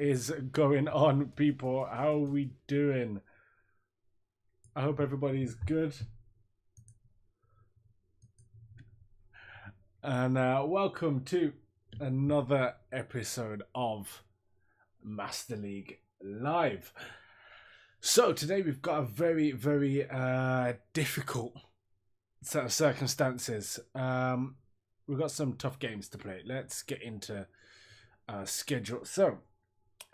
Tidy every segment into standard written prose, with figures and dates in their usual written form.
is going on, people? How are we doing? I hope everybody's good. And welcome to another episode of Master League Live. So today we've got a very, very difficult set of circumstances. We've got some tough games to play. Let's get into our schedule. So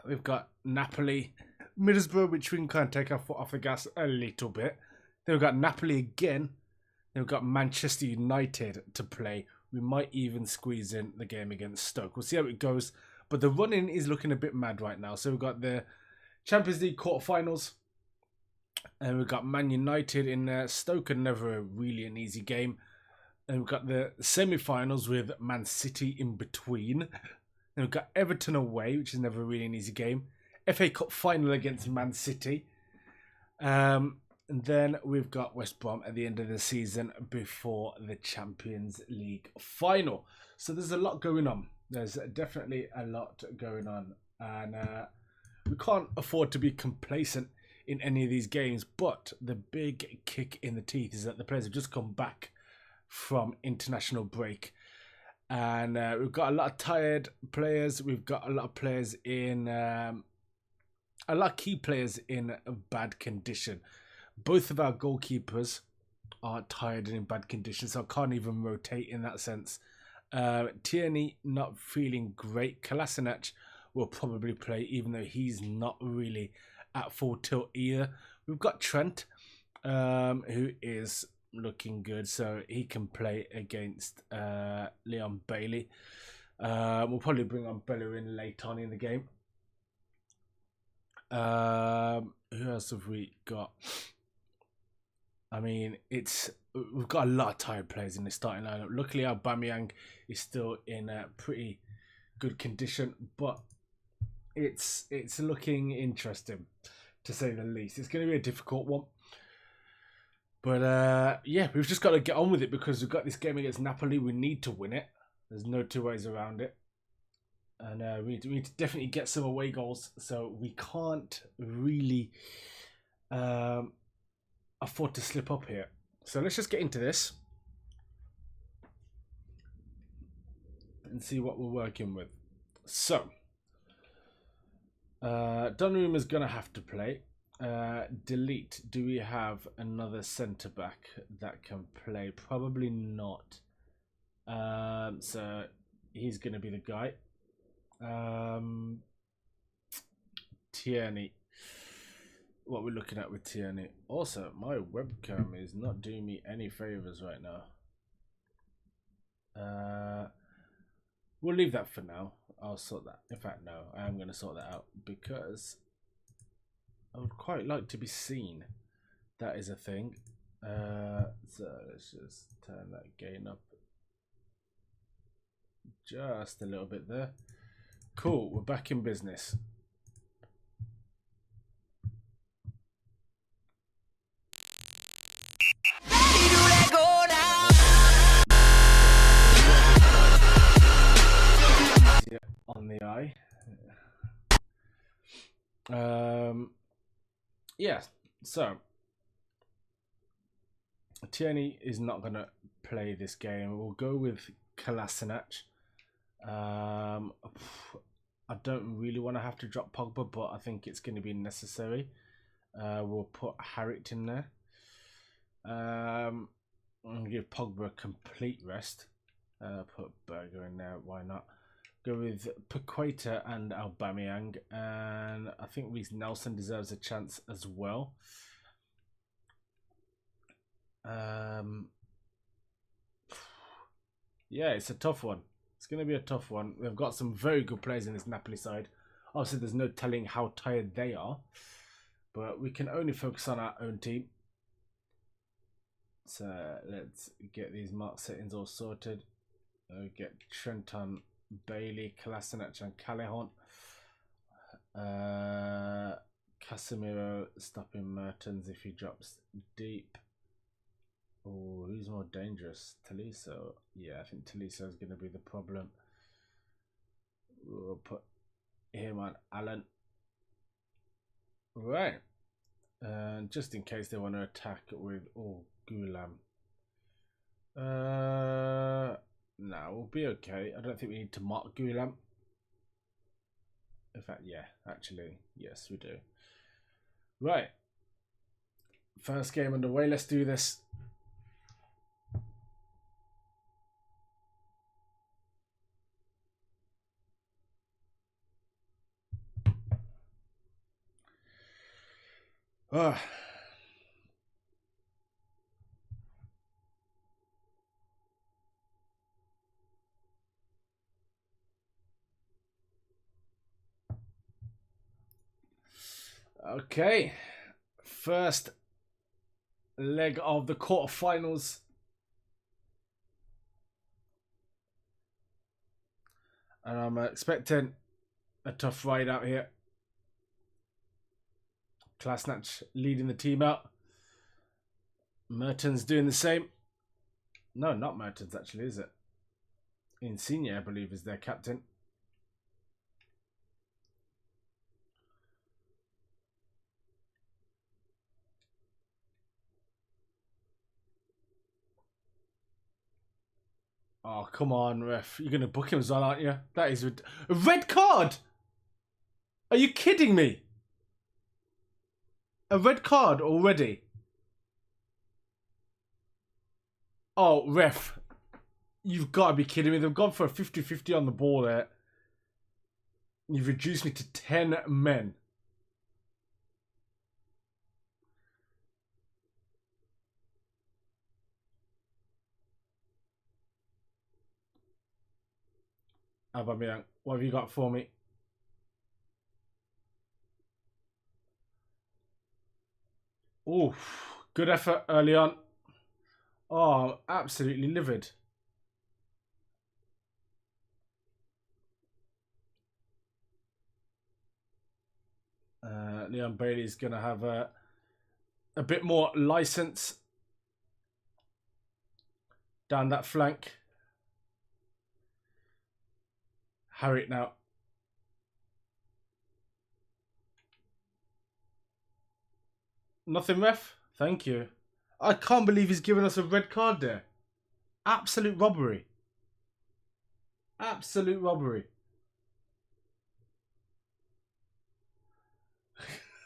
we've got Napoli, Middlesbrough, which we can kind of take our foot off the gas a little bit. Then we've got Napoli again. Then we've got Manchester United to play. We might even squeeze in the game against Stoke. We'll see how it goes. But the running is looking a bit mad right now. So we've got the Champions League quarterfinals. And we've got Man United in there. Stoke are never really an easy game. And we've got the semi-finals with Man City in between. And we've got Everton away, which is never really an easy game. FA Cup final against Man City. And then we've got West Brom at the end of the season before the Champions League final. So there's a lot going on. There's definitely a lot going on. And we can't afford to be complacent in any of these games. But the big kick in the teeth is that the players have just come back from international break. And we've got a lot of tired players. We've got a lot of players in... a lot of key players in bad condition. Both of our goalkeepers are tired and in bad condition, so I can't even rotate in that sense. Tierney not feeling great. Kolasinac will probably play, even though he's not really at full tilt either. We've got Trent, who is looking good, so he can play against Leon Bailey. We'll probably bring on Bellerin late on in the game. Who else have we got? I mean, we've got a lot of tired players in the starting lineup. Luckily, Aubameyang is still in a pretty good condition, but it's looking interesting, to say the least. It's going to be a difficult one. But yeah, we've just got to get on with it because we've got this game against Napoli. We need to win it. There's no two ways around it. And we need to definitely get some away goals. So we can't really afford to slip up here. So let's just get into this and see what we're working with. So Donnarumma's going to have to play. Delete. Do we have another centre back that can play? Probably not. So he's going to be the guy. Tierney. What we're looking at with Tierney. Also, my webcam is not doing me any favors right now. We'll leave that for now. I'll sort that. In fact, no, I am going to sort that out because I would quite like to be seen. That is a thing. So let's just turn that gain up just a little bit there. Cool, we're back in business. On the eye. Yeah, so Tierney is not going to play this game. We'll go with Kolasinac. I don't really want to have to drop Pogba, but I think it's going to be necessary. We'll put Harrit in there. And give Pogba a complete rest. Put Berger in there. Why not? Go with Paqueta and Aubameyang, and I think Reece Nelson deserves a chance as well. Yeah, it's a tough one. It's going to be a tough one. We've got some very good players in this Napoli side. Obviously, there's no telling how tired they are, but we can only focus on our own team. So let's get these mark settings all sorted. Get Trent on Bailey, Kolasinac and Callejon. Casemiro stopping Mertens if he drops deep. Oh, who's more dangerous? Tolisso. Yeah, I think Tolisso is going to be the problem. We'll put him on Alan. Right. And just in case they want to attack with Gulam. No, we'll be okay. I don't think we need to mark Gulam. In fact, yeah, actually, yes, we do. Right. First game underway. Let's do this. Okay. First leg of the quarterfinals. And I'm expecting a tough ride out here. Klasnach leading the team out. Mertens doing the same. No, not Mertens actually, is it? Insigne, I believe, is their captain. Oh, come on, ref. You're going to book him as well, aren't you? That is a red card! Are you kidding me? A red card already? Oh, ref. You've got to be kidding me. They've gone for a 50-50 on the ball there. You've reduced me to 10 men. Aubameyang, what have you got for me? Oof. Good effort early on. Oh, absolutely livid. Leon Bailey's going to have a bit more license down that flank. Harry now. Nothing, ref? Thank you. I can't believe he's given us a red card there. Absolute robbery. Absolute robbery.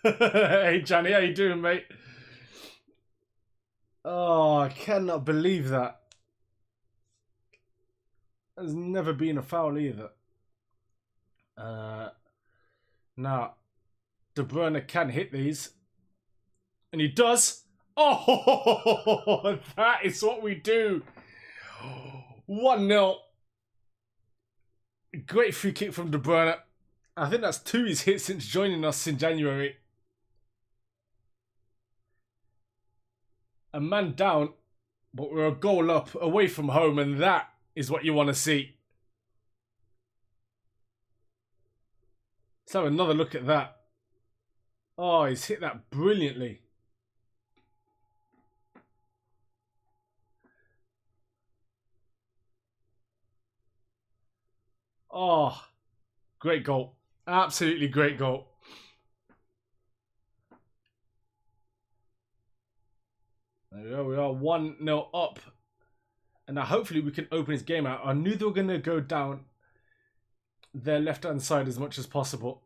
Hey, Johnny, how you doing, mate? Oh, I cannot believe that. There's never been a foul either. Now, De Bruyne can hit these. And he does. Oh, that is what we do. 1-0. Great free kick from De Bruyne. I think that's 2 he's hit since joining us in January. A man down, but we're a goal up away from home, and that is what you want to see. Let's have another look at that. Oh, he's hit that brilliantly. Oh, great goal. Absolutely great goal. There we go. We are 1-0 up. And now hopefully we can open his game out. I knew they were going to go down their left-hand side as much as possible.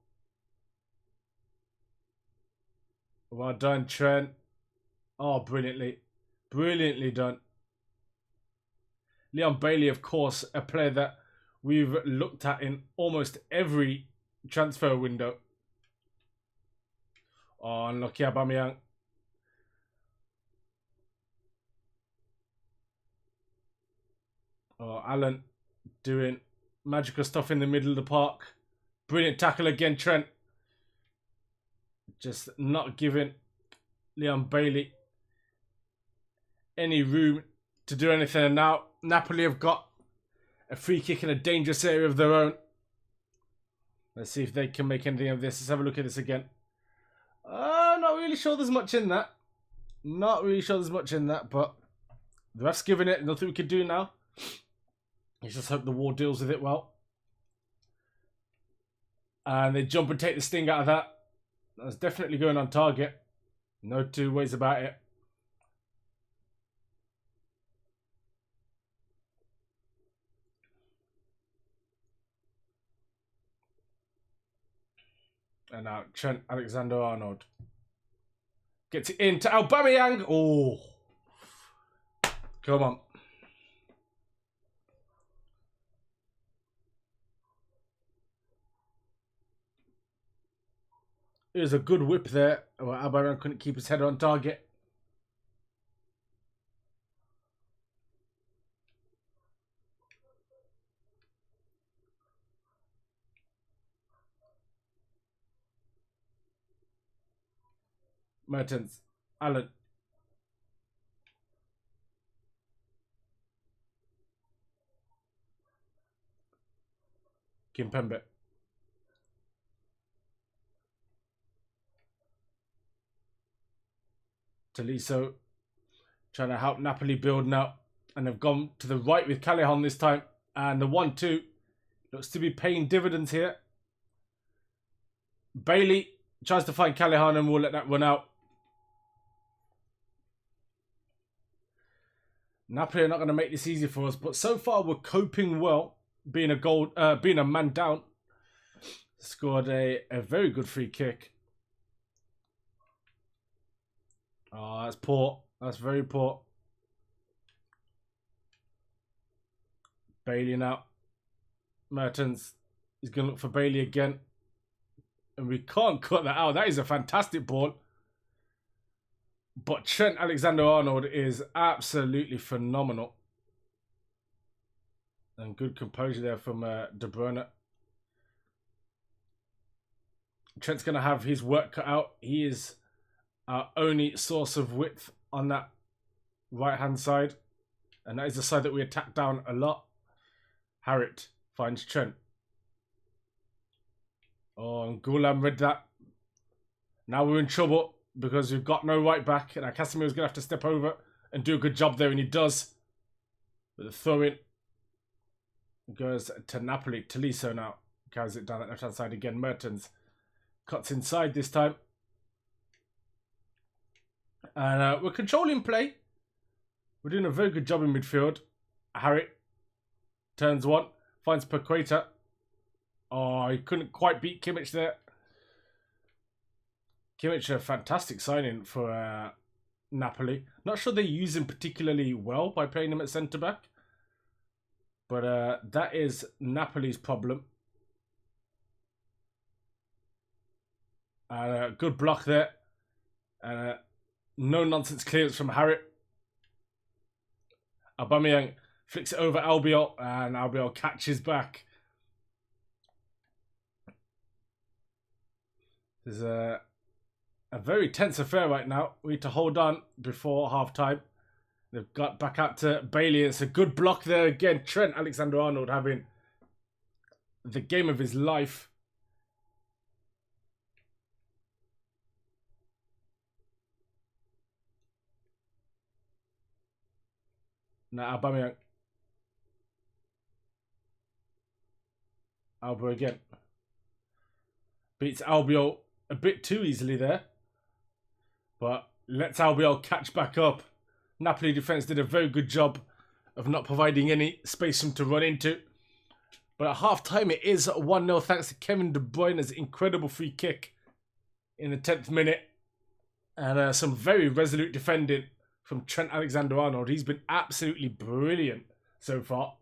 Well done, Trent. Oh, brilliantly. Brilliantly done. Leon Bailey, of course, a player that we've looked at in almost every transfer window. Oh, unlucky Aubameyang. Oh, Alan doing magical stuff in the middle of the park. Brilliant tackle again, Trent. Just not giving Leon Bailey any room to do anything. And now Napoli have got a free kick in a dangerous area of their own. Let's see if they can make anything of this. Let's have a look at this again. Not really sure there's much in that. Not really sure there's much in that, but the ref's giving it. Nothing we can do now. Let's just hope the wall deals with it well. And they jump and take the sting out of that. That's definitely going on target. No two ways about it. And now Trent Alexander-Arnold gets it into Aubameyang. Oh, come on. It was a good whip there. Well, Aubameyang couldn't keep his head on target. Mertens, Allen. Kimpembe. Tolisso trying to help Napoli build now. And they've gone to the right with Callejon this time. And the 1-2 looks to be paying dividends here. Bailey tries to find Callejon and we'll let that run out. Napoli are not going to make this easy for us, but so far we're coping well, being a man down. Scored a very good free kick. Oh, that's poor. That's very poor. Bailey now. Mertens. He's going to look for Bailey again. And we can't cut that out. That is a fantastic ball. But Trent Alexander-Arnold is absolutely phenomenal. And good composure there from De Bruyne. Trent's going to have his work cut out. He is our only source of width on that right-hand side. And that is the side that we attack down a lot. Harrit finds Trent. Oh, and Goulam read that. Now we're in trouble because we've got no right back. And Casemiro's going to have to step over and do a good job there. And he does. With the throw-in. Goes to Napoli. Tolisso now carries it down that left-hand side again. Mertens cuts inside this time. And we're controlling play. We're doing a very good job in midfield. Harrit turns one. Finds Paqueta. Oh, he couldn't quite beat Kimmich there. Kimmich, a fantastic signing for Napoli. Not sure they use him particularly well by playing him at centre-back. But that is Napoli's problem. Good block there. No nonsense clearance from Harrit. Aubameyang flicks it over Albiol. And Albiol catches back. There's a very tense affair right now. We need to hold on before half-time. They've got back out to Bailey. It's a good block there again. Trent Alexander-Arnold having the game of his life. Now Aubameyang. Alba again. Beats Albiol a bit too easily there. But lets Albiol catch back up. Napoli defence did a very good job of not providing any space for him to run into. But at half-time, it is 1-0 thanks to Kevin De Bruyne's incredible free kick in the 10th minute. And some very resolute defending from Trent Alexander-Arnold. He's been absolutely brilliant so far.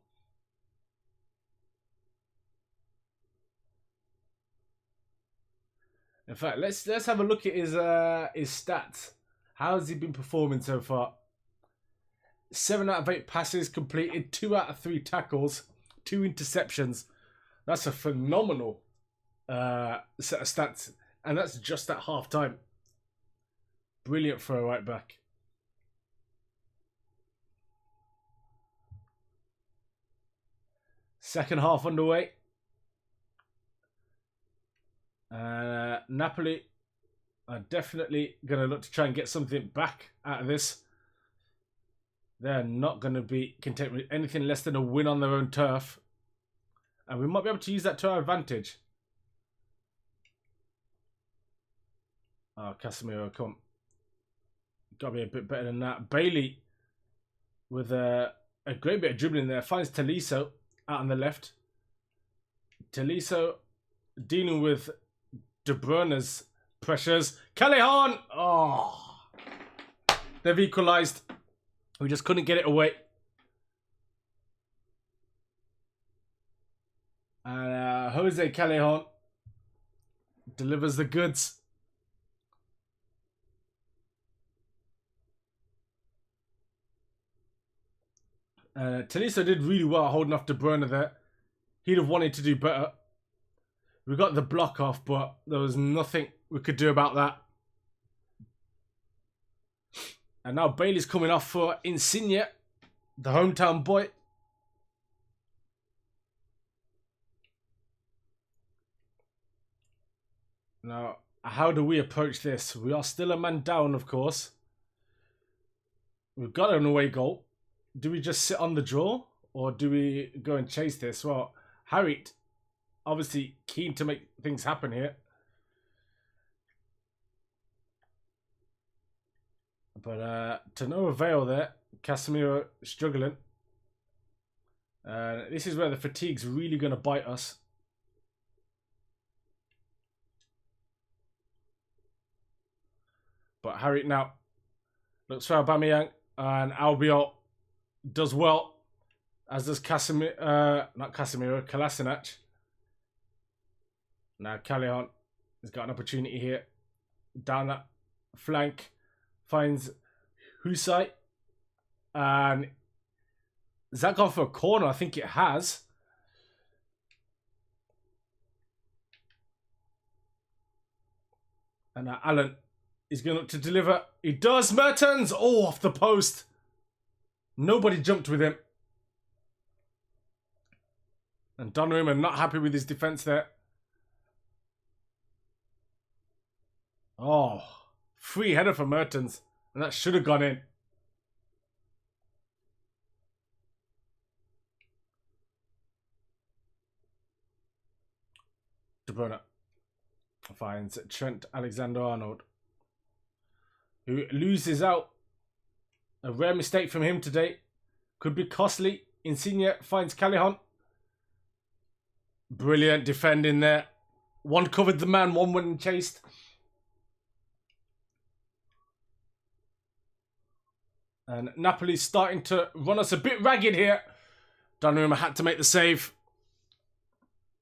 In fact, let's have a look at his stats. How has he been performing so far? 7 out of 8 passes completed, 2 out of 3 tackles, 2 interceptions. That's a phenomenal set of stats. And that's just at half-time. Brilliant for a right back. Second half underway. Napoli are definitely going to look to try and get something back out of this. They're not going to be content with anything less than a win on their own turf. And we might be able to use that to our advantage. Oh, Casemiro, come on. Got to be a bit better than that. Bailey with a great bit of dribbling there. Finds Tolisso out on the left. Tolisso dealing with De Bruyne's pressures. Callejon! Oh! They've equalised. We just couldn't get it away. And Jose Callejon delivers the goods. Tolisso did really well holding off De Bruyne there. He'd have wanted to do better. We got the block off, but there was nothing we could do about that. And now Bailey's coming off for Insigne, the hometown boy. Now, how do we approach this? We are still a man down, of course. We've got an away goal. Do we just sit on the draw? Or do we go and chase this? Well, Harry, obviously keen to make things happen here. But to no avail there. Casemiro struggling. This is where the fatigue's really going to bite us. But Harry now looks for Aubameyang, and Albiol does well, as does not Casemiro, Kolasinac. Now Callejon has got an opportunity here. Down that flank, finds Husai, and has that gone for a corner? I think it has. And now Allen is going to deliver. He does. Mertens! Oh, off the post. Nobody jumped with him. And Donnarumma not happy with his defence there. Oh, free header for Mertens. And that should have gone in. De Bruyne finds Trent Alexander-Arnold, who loses out. A rare mistake from him today. Could be costly. Insigne finds Callejon. Brilliant defending there. One covered the man, one went and chased. And Napoli's starting to run us a bit ragged here. Donnarumma had to make the save.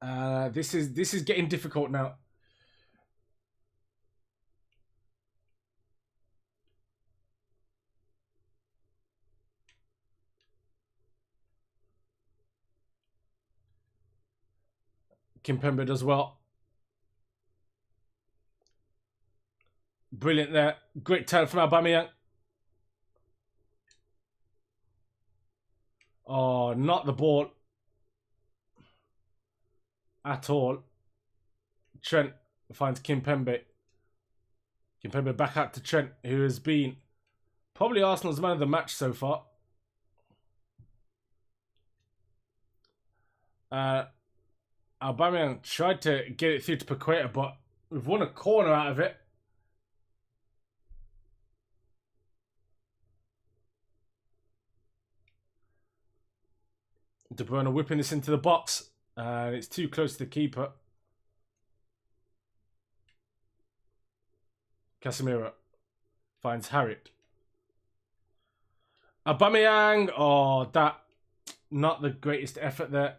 This is getting difficult now. Kimpembe does well. Brilliant there. Great turn from Aubameyang. Oh, not the ball at all. Trent finds Kimpembe. Kimpembe back out to Trent, who has been probably Arsenal's man of the match so far. Aubameyang tried to get it through to Paqueta, but we've won a corner out of it. De Bruyne whipping this into the box, and it's too close to the keeper. Casemiro finds Harriet. Aubameyang, oh, that not the greatest effort there.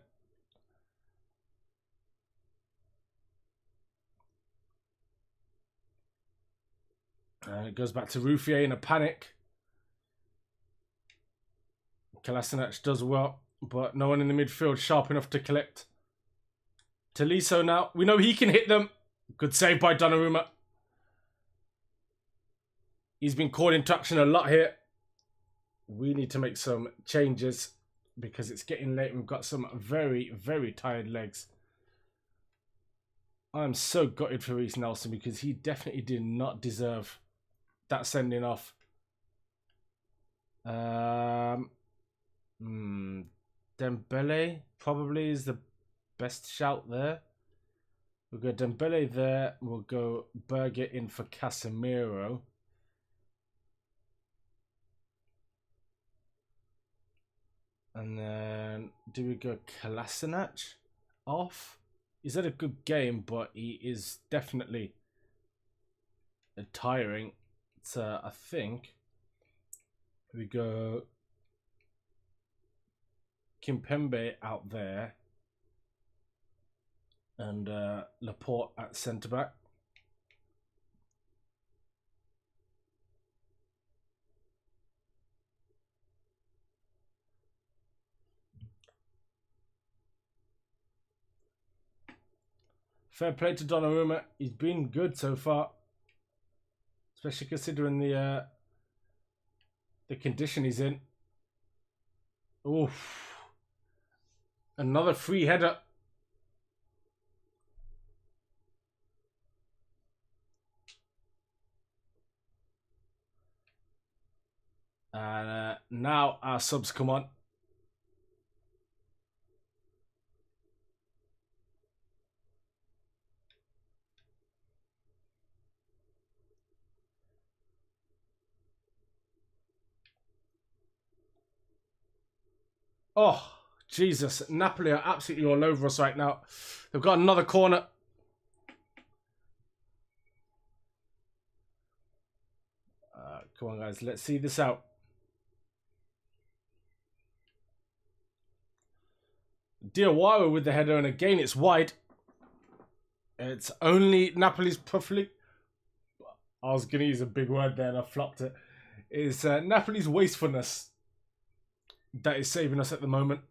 And it goes back to Ruffier in a panic. Kolasinac does well, but no one in the midfield sharp enough to collect. Tolisso now. We know he can hit them. Good save by Donnarumma. He's been caught into action a lot here. We need to make some changes because it's getting late. We've got some very, very tired legs. I'm so gutted for Reece Nelson because he definitely did not deserve that sending off. Dembele probably is the best shout there. We'll go Dembele there. We'll go Berger in for Casemiro. And then do we go Kolasinac off? He's had a good game, but he is definitely tiring. So I think we go Kimpembe out there and Laporte at centre back. Fair play to Donnarumma. He's been good so far, especially considering the condition he's in. Oof! Another free header. And now our subs come on. Oh, Jesus. Napoli are absolutely all over us right now. They've got another corner. Come on, guys. Let's see this out. Diawara with the header, and again it's wide. It's only Napoli's perfectly. I was going to use a big word there and I flopped it. It's Napoli's wastefulness that is saving us at the moment.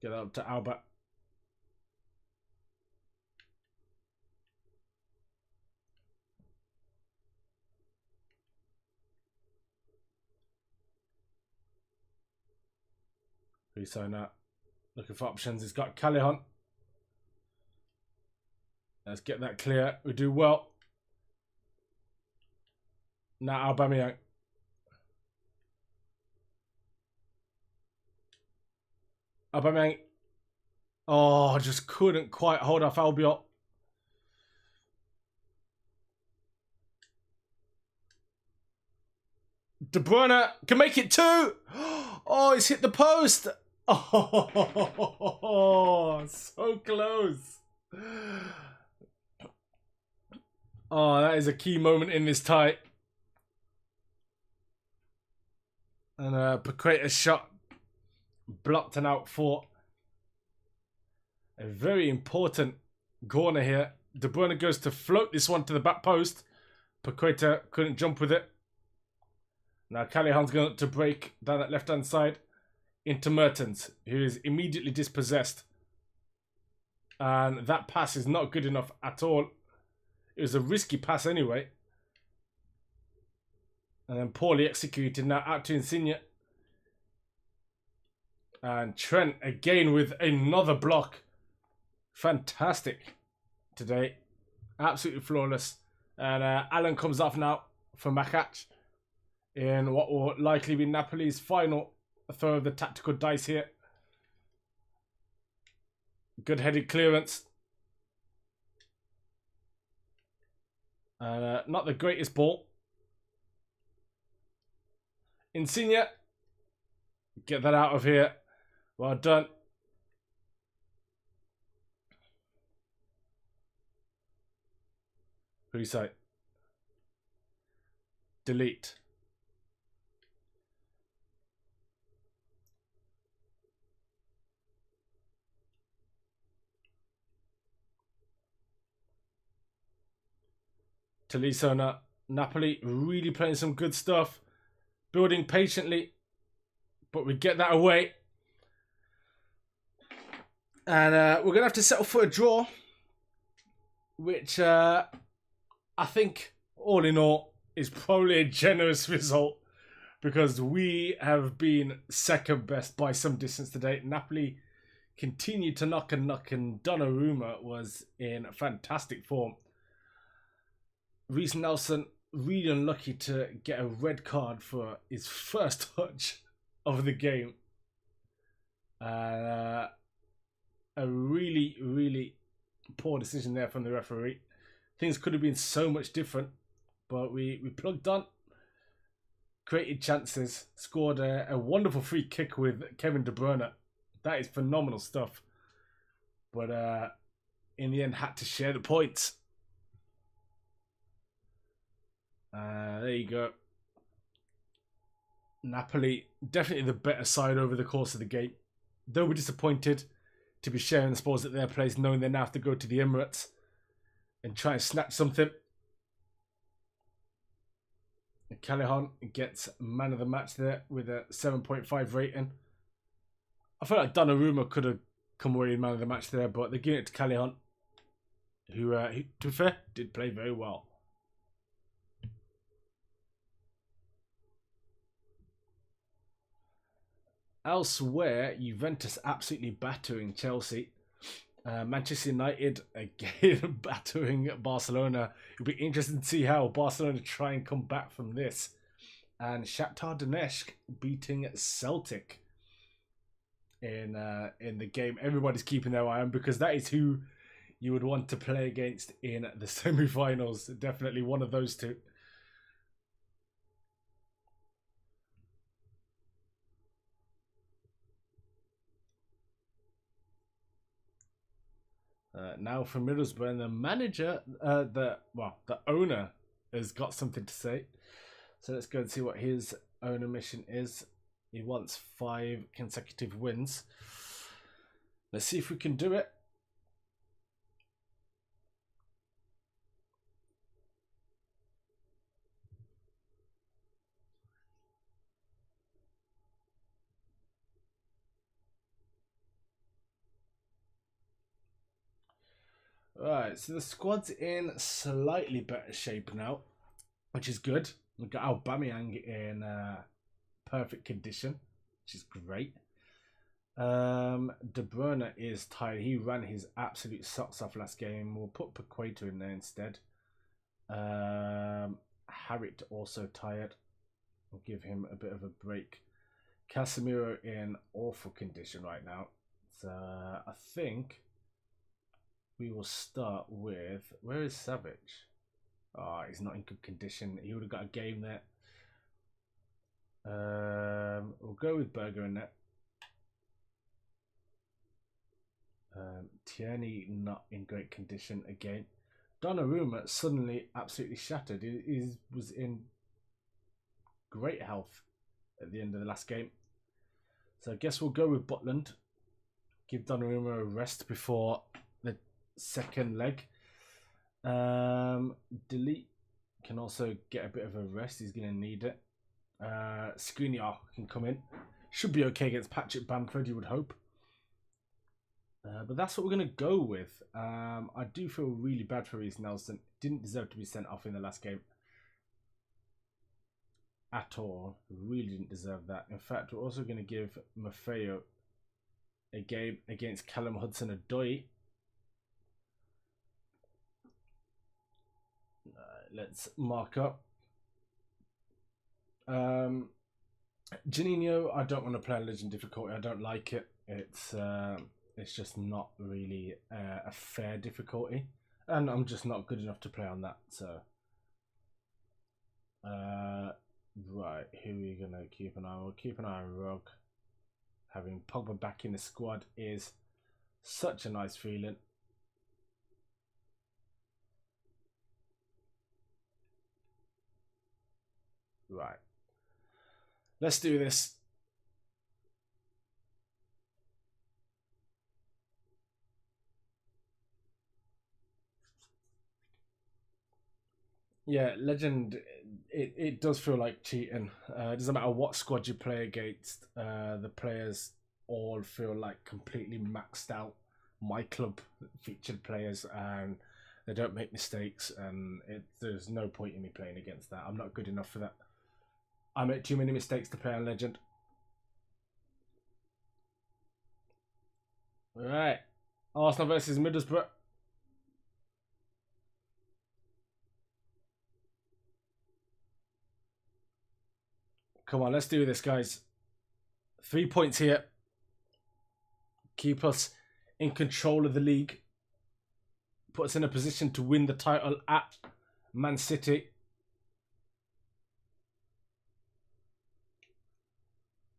Get that up to Alba. So now looking for options. He's got Callahan. Let's get that clear. We do well. Now Aubameyang. Aubameyang. Oh, just couldn't quite hold off Albiol. De Bruyne can make it too. Oh, he's hit the post. Oh, so close. Oh, that is a key moment in this tie. And Paqueta's shot blocked and out for a very important corner here. De Bruyne goes to float this one to the back post. Paqueta couldn't jump with it. Now Callahan's going to break down that left-hand side into Mertens, who is immediately dispossessed. And that pass is not good enough at all. It was a risky pass anyway. And then poorly executed. Now out to Insigne. And Trent again with another block. Fantastic today. Absolutely flawless. And Allen comes off now for Makac in what will likely be Napoli's final throw of the tactical dice here. Good headed clearance. And not the greatest ball. Insigne. Get that out of here. Well done. Reset. Delete. Tolisso now. Napoli really playing some good stuff. Building patiently. But we get that away. And we're going to have to settle for a draw. Which I think, all in all, is probably a generous result. Because we have been second best by some distance today. Napoli continued to knock, and Donnarumma was in fantastic form. Reece Nelson really unlucky to get a red card for his first touch of the game. a really, really poor decision there from the referee. Things could have been so much different, but we plugged on, created chances, scored a wonderful free kick with Kevin De Bruyne. That is phenomenal stuff. But in the end, had to share the points. There you go. Napoli, definitely the better side over the course of the game. Though we're disappointed to be sharing the spoils at their place, knowing they now have to go to the Emirates and try and snatch something. Callahan gets man of the match there with a 7.5 rating. I feel like Donnarumma could have come away with man of the match there, but they're giving it to Callahan, who, to be fair, did play very well. Elsewhere, Juventus absolutely battering Chelsea. Manchester United again battering Barcelona. It'll be interesting to see how Barcelona try and come back from this. And Shakhtar Donetsk beating Celtic in the game. Everybody's keeping their eye on, because that is who you would want to play against in the semi-finals. Definitely one of those two. Now from Middlesbrough, and the manager, the owner has got something to say. So let's go and see what his owner mission is. He wants 5 consecutive wins. Let's see if we can do it. Right, so the squad's in slightly better shape now, which is good. We've got Aubameyang in perfect condition, which is great. De Bruyne is tired. He ran his absolute socks off last game. We'll put Paqueta in there instead. Harrit also tired. We'll give him a bit of a break. Casemiro in awful condition right now. So I think we will start with... Where is Savage? Oh, he's not in good condition. He would have got a game there. We'll go with Berger in there. Tierney not in great condition again. Donnarumma suddenly absolutely shattered. He was in great health at the end of the last game. So I guess we'll go with Butland. Give Donnarumma a rest before the second leg. Delete can also get a bit of a rest. He's going to need it. Skriniar can come in. Should be okay against Patrick Bamford, you would hope. But that's what we're going to go with. I do feel really bad for Reece Nelson. Didn't deserve to be sent off in the last game. At all. Really didn't deserve that. In fact, we're also going to give Maffeo a game against Callum Hudson-Odoi. Let's mark up. Janino, I don't want to play on Legend difficulty. I don't like it. It's just not really a fair difficulty, and I'm just not good enough to play on that. So, right, who are we gonna keep an eye on? We'll keep an eye on Rog. Having Pogba back in the squad is such a nice feeling. Right, let's do this. Yeah, Legend, it does feel like cheating. It doesn't matter what squad you play against. The players all feel like completely maxed out my club featured players, and they don't make mistakes, and there's no point in me playing against that. I'm not good enough for that. I make too many mistakes to play on Legend. Alright, Arsenal versus Middlesbrough. Come on, let's do this, guys. 3 points here. Keep us in control of the league. Put us in a position to win the title at Man City.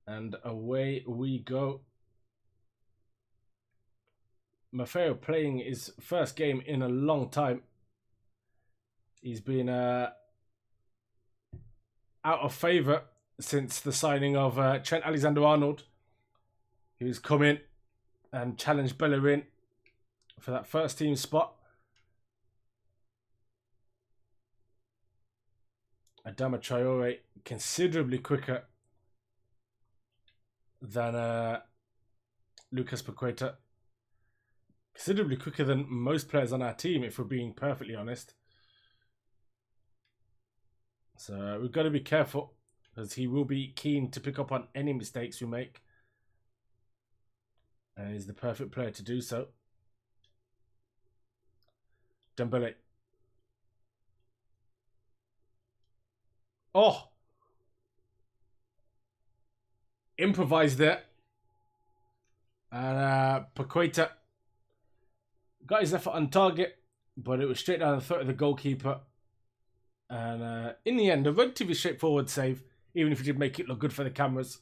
And away we go. Maffeo playing his first game in a long time. He's been out of favour since the signing of Trent Alexander-Arnold, who's come in and challenged Bellerin for that first team spot. Adama Traore considerably quicker than Lucas Paqueta. Considerably quicker than most players on our team, if we're being perfectly honest. So we've got to be careful, because he will be keen to pick up on any mistakes we make. And he's the perfect player to do so. Dembele. Oh! Improvised there. And Paqueta got his effort on target, but it was straight down the throat of the goalkeeper. And in the end, a relatively straightforward save, even if you did make it look good for the cameras.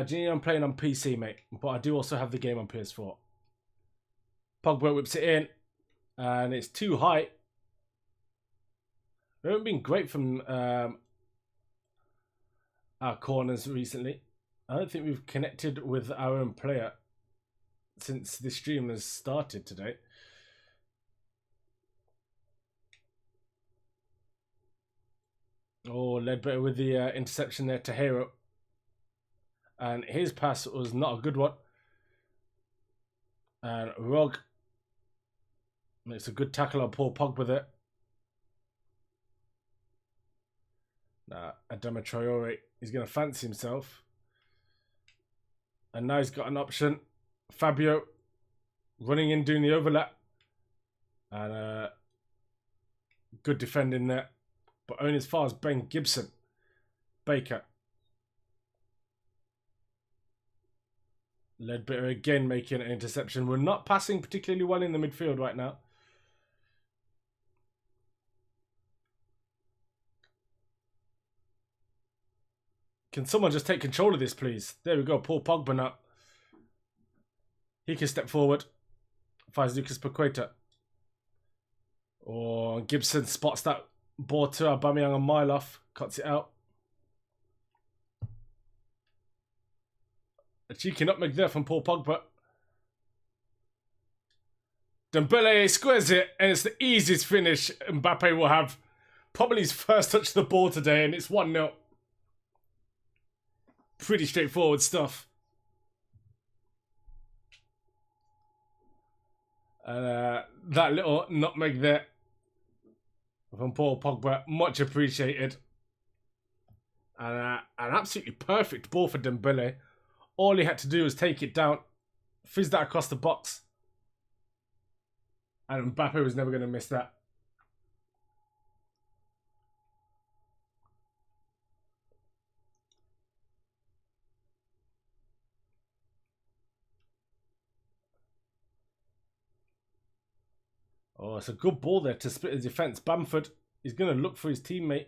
Genie, I'm playing on PC, mate, but I do also have the game on PS4. Pogba whips it in, and it's too high. We haven't been great from our corners recently. I don't think we've connected with our own player since the stream has started today. Oh, Ledbetter with the interception there to Hero. And his pass was not a good one. And Rog makes a good tackle on Paul Pogba there. Now, Adama Traore is going to fancy himself. And now he's got an option. Fabio running in, doing the overlap. And good defending there. But only as far as Ben Gibson. Baker. Ledbetter again making an interception. We're not passing particularly well in the midfield right now. Can someone just take control of this, please? There we go. Paul Pogba now. He can step forward. Finds Lucas Paqueta. Oh, Gibson spots that ball to Aubameyang a mile off. Cuts it out. A cheeky nutmeg there from Paul Pogba. Dembele squares it, and it's the easiest finish Mbappe will have. Probably his first touch of the ball today, and it's 1-0. Pretty straightforward stuff. And that little nutmeg there from Paul Pogba, much appreciated. And an absolutely perfect ball for Dembele. All he had to do was take it down, fizz that across the box. And Mbappe was never going to miss that. Oh, it's a good ball there to split the defence. Bamford is going to look for his teammate.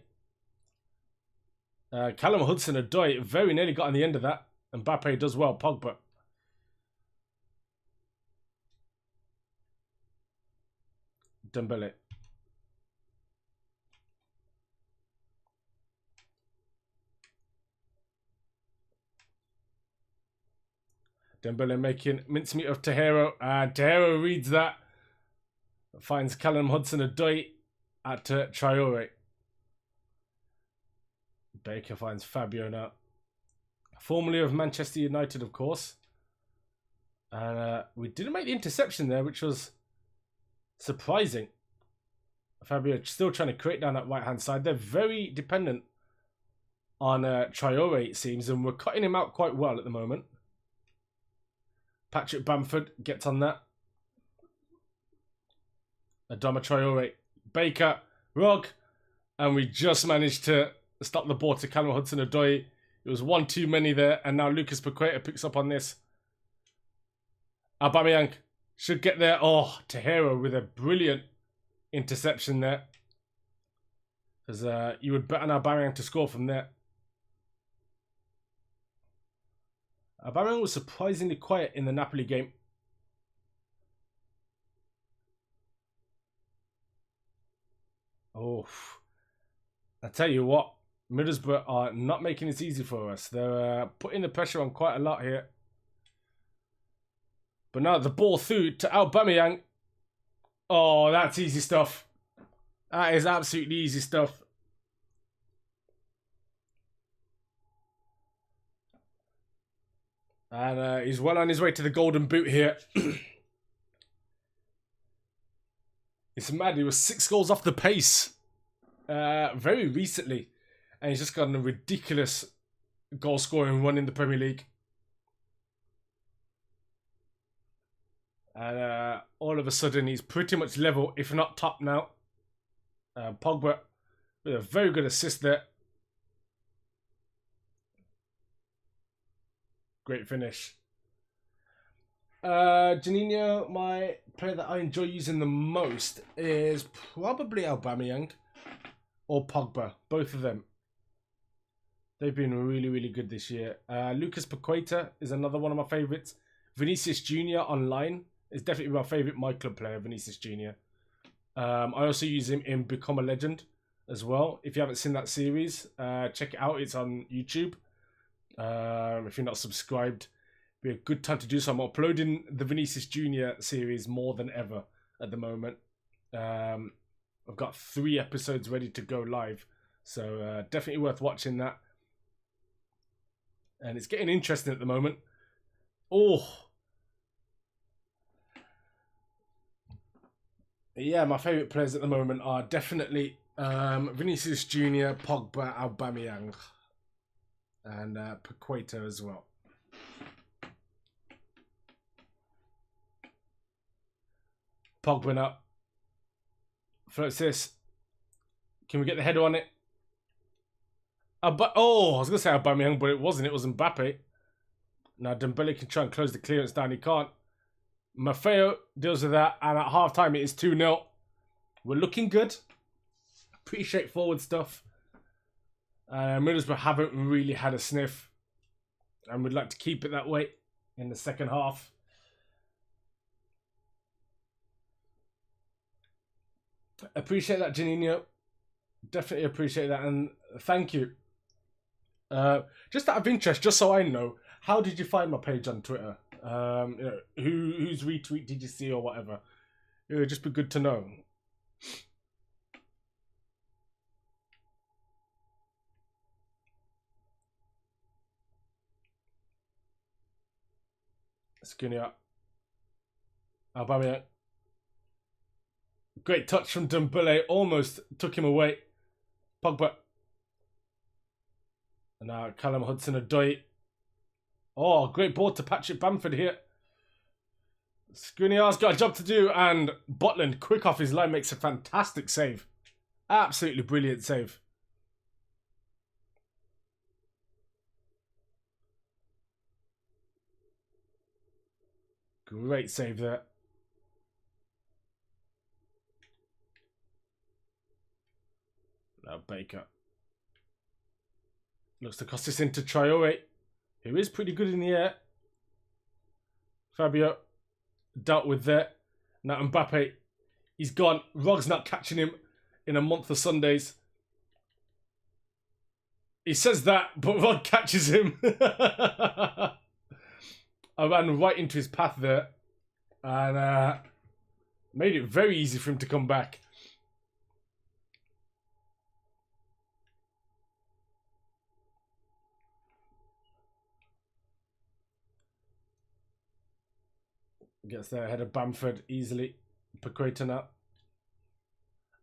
Callum Hudson-Odoi very nearly got on the end of that. Mbappe does well. Pogba. Dembele. Dembele making mincemeat of Tejero. And Tejero reads that. Finds Callum Hudson-Odoi at Traore. Baker finds Fabio now. Formerly of Manchester United, of course. And we didn't make the interception there, which was surprising. Fabio still trying to create down that right-hand side. They're very dependent on Traore, it seems, and we're cutting him out quite well at the moment. Patrick Bamford gets on that. Adama Traore, Baker, Rog, and we just managed to stop the ball to Callum Hudson-Odoi. It was one too many there, and now Lucas Paqueta picks up on this. Aubameyang should get there. Oh, Tahira with a brilliant interception there. Because you would bet on Aubameyang to score from there. Aubameyang was surprisingly quiet in the Napoli game. Oh, I tell you what, Middlesbrough are not making it easy for us. They're putting the pressure on quite a lot here. But now the ball through to Aubameyang. Oh, that's easy stuff. That is absolutely easy stuff. And he's well on his way to the golden boot here. It's mad. He was 6 goals off the pace very recently. And he's just gotten a ridiculous goal scoring run in the Premier League. And all of a sudden, he's pretty much level, if not top now. Pogba with a very good assist there. Great finish. Janino, my player that I enjoy using the most is probably Aubameyang or Pogba. Both of them. They've been really, really good this year. Lucas Paqueta is another one of my favourites. Vinicius Jr. online is definitely my favourite My Club player, Vinicius Jr. I also use him in Become a Legend as well. If you haven't seen that series, check it out. It's on YouTube. If you're not subscribed, it'd be a good time to do so. I'm uploading the Vinicius Jr. series more than ever at the moment. I've got 3 episodes ready to go live. So definitely worth watching that. And it's getting interesting at the moment. Oh. Yeah, my favourite players at the moment are definitely Vinicius Jr., Pogba, Aubameyang, and Paqueta as well. Pogba up. Floats this. Can we get the header on it? I was going to say Aubameyang, but it wasn't. It was Mbappe. Now Dembele can try and close the clearance down. He can't. Maffeo deals with that. And at half-time, it is 2-0. We're looking good. Pretty straightforward stuff. Middlesbrough haven't really had a sniff. And we'd like to keep it that way in the second half. Appreciate that, Janino. Definitely appreciate that. And thank you. Just out of interest, just so I know, how did you find my page on Twitter? Whose retweet did you see or whatever? It would just be good to know. Skinny up. Aubameyang. Great touch from Dembele. Almost took him away. Pogba. And now Callum Hudson-Odoi. Oh, great ball to Patrick Bamford here. Skriniar's got a job to do, and Butland, quick off his line, makes a fantastic save. Absolutely brilliant save. Great save there. Now Baker. Looks to cost this into Traore, who is pretty good in the air. Fabio dealt with there. Now Mbappe, he's gone. Rog's not catching him in a month of Sundays. He says that, but Rog catches him. I ran right into his path there. And made it very easy for him to come back. Gets there ahead of Bamford easily. Paqueta now.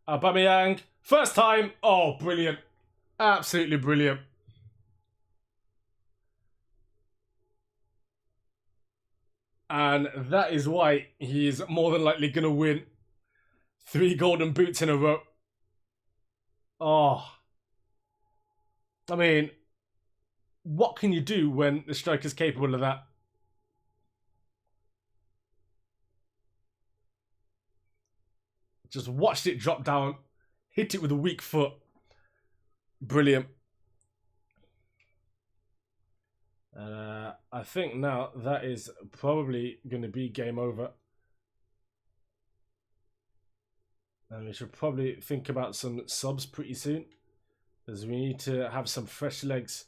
Aubameyang. First time. Oh, brilliant. Absolutely brilliant. And that is why he's more than likely going to win 3 golden boots in a row. Oh. I mean, what can you do when the striker's capable of that? Just watched it drop down. Hit it with a weak foot. Brilliant. I think now that is probably going to be game over. And we should probably think about some subs pretty soon, as we need to have some fresh legs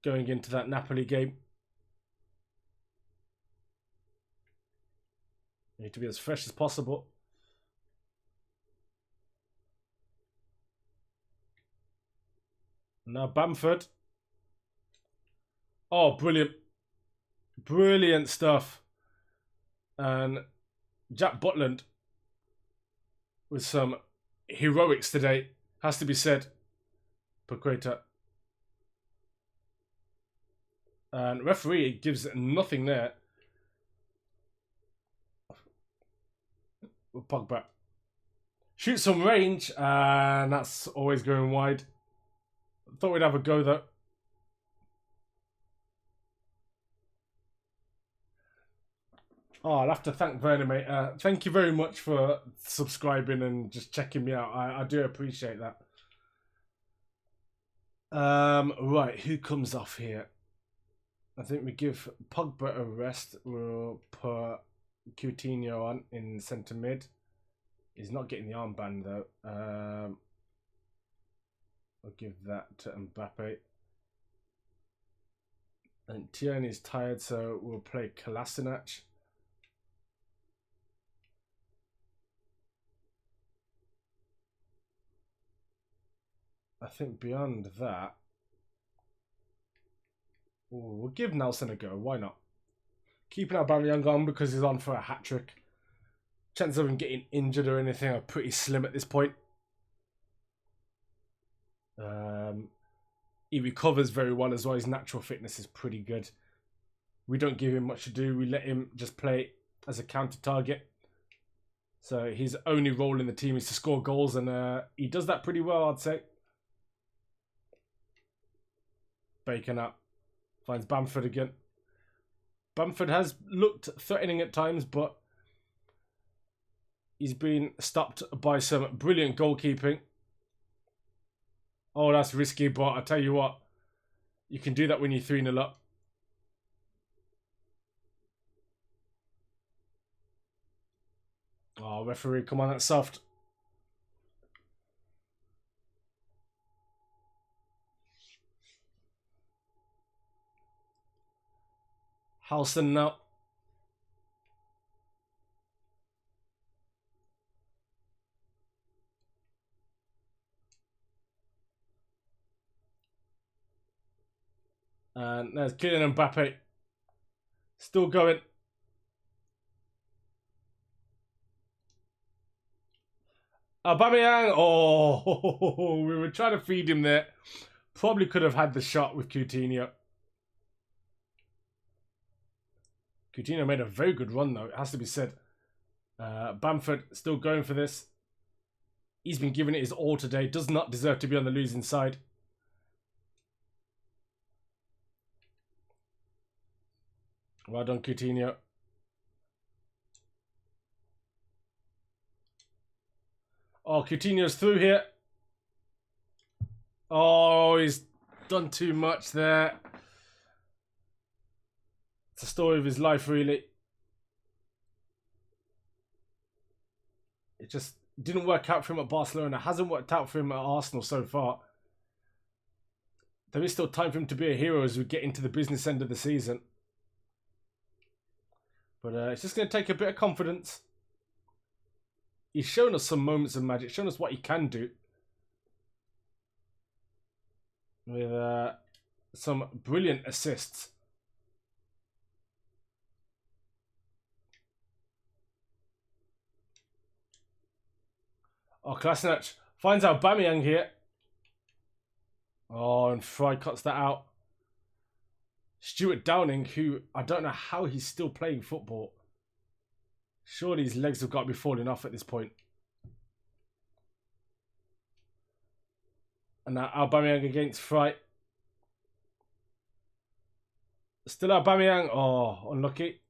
going into that Napoli game. We need to be as fresh as possible. Now Bamford. Oh, brilliant. Brilliant stuff. And Jack Butland with some heroics today, has to be said. Paqueta. And referee gives nothing there. Pogba. Shoot some range, and that's always going wide. Thought we'd have a go though. Oh, I'll have to thank Werner, mate. Thank you very much for subscribing and just checking me out. I do appreciate that. Right, who comes off here? I think we give Pogba a rest. We'll put Coutinho on in centre mid. He's not getting the armband though. I'll give that to Mbappe. And Tierney's tired, so we'll play Kolasinac. I think beyond that, we'll give Nelson a go. Why not? Keeping Aubameyang on because he's on for a hat-trick. Chances of him getting injured or anything are pretty slim at this point. He recovers very well as well. His natural fitness is pretty good. We don't give him much to do. We let him just play as a counter target. So his only role in the team is to score goals, and he does that pretty well, I'd say. Bacon up. Finds Bamford again. Bamford has looked threatening at times, but he's been stopped by some brilliant goalkeeping. Oh, that's risky, but I tell you what, you can do that when you're 3-0 up. Oh, referee, come on, that's soft. Halson now. And there's Kylian Mbappe. Still going. Aubameyang. Oh, we were trying to feed him there. Probably could have had the shot with Coutinho. Coutinho made a very good run though, it has to be said. Bamford still going for this. He's been giving it his all today. Does not deserve to be on the losing side. Well done, Coutinho. Oh, Coutinho's through here. Oh, he's done too much there. It's the story of his life, really. It just didn't work out for him at Barcelona. It hasn't worked out for him at Arsenal so far. There is still time for him to be a hero as we get into the business end of the season. But it's just going to take a bit of confidence. He's shown us some moments of magic, shown us what he can do. With some brilliant assists. Oh, Kolasinac finds Aubameyang here. Oh, and Fry cuts that out. Stuart Downing, who I don't know how he's still playing football. Surely his legs have got to be falling off at this point. And now Aubameyang against Fry. Still Aubameyang. Oh, unlucky.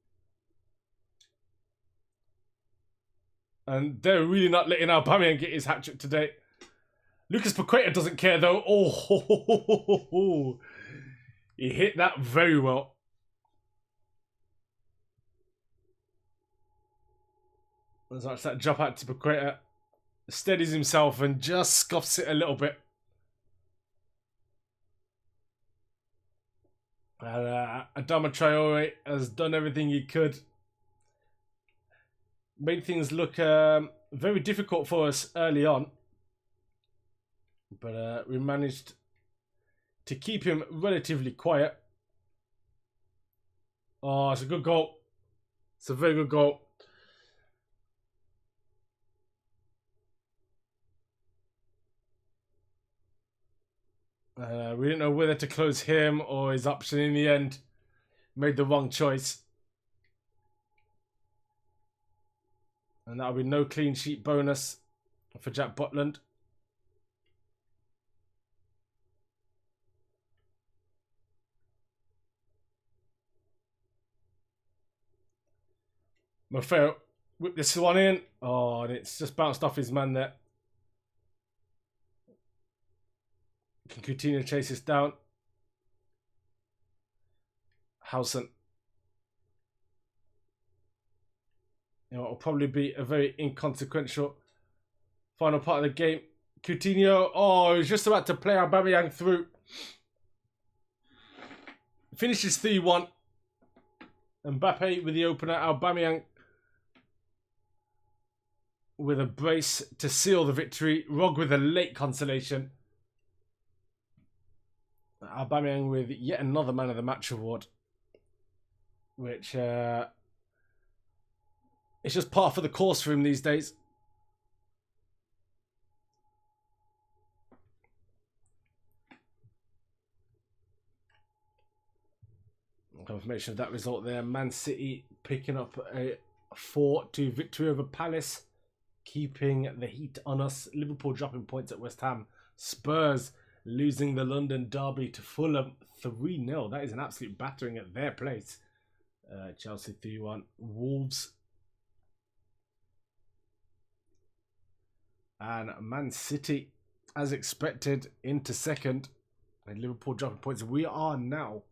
And they're really not letting Aubameyang get his hat-trick today. Lucas Paqueta doesn't care though. Oh, he hit that very well. Let's watch that drop out to Paqueta. Steadies himself and just scuffs it a little bit. And Adama Traore has done everything he could. Made things look very difficult for us early on. But we managed to keep him relatively quiet. Oh, it's a good goal. It's a very good goal. We didn't know whether to close him or his option in the end. Made the wrong choice. And that'll be no clean sheet bonus for Jack Butland. Maffeo whipped this one in. Oh, and it's just bounced off his man there. Can Coutinho chase this down? Howson. You know, it'll probably be a very inconsequential final part of the game. Coutinho, oh, he's just about to play Aubameyang through. Finishes 3-1. Mbappe with the opener. Aubameyang with a brace to seal the victory. Rog with a late consolation. Aubameyang with yet another man of the match award, which it's just par for the course for him these days. Confirmation of that result there. Man City picking up a 4-2 victory over Palace, keeping the heat on us. Liverpool dropping points at West Ham. Spurs losing the London derby to Fulham 3-0. That is an absolute battering at their place. Chelsea 3-1. Wolves and Man City, as expected, into second. And Liverpool dropping points. We are now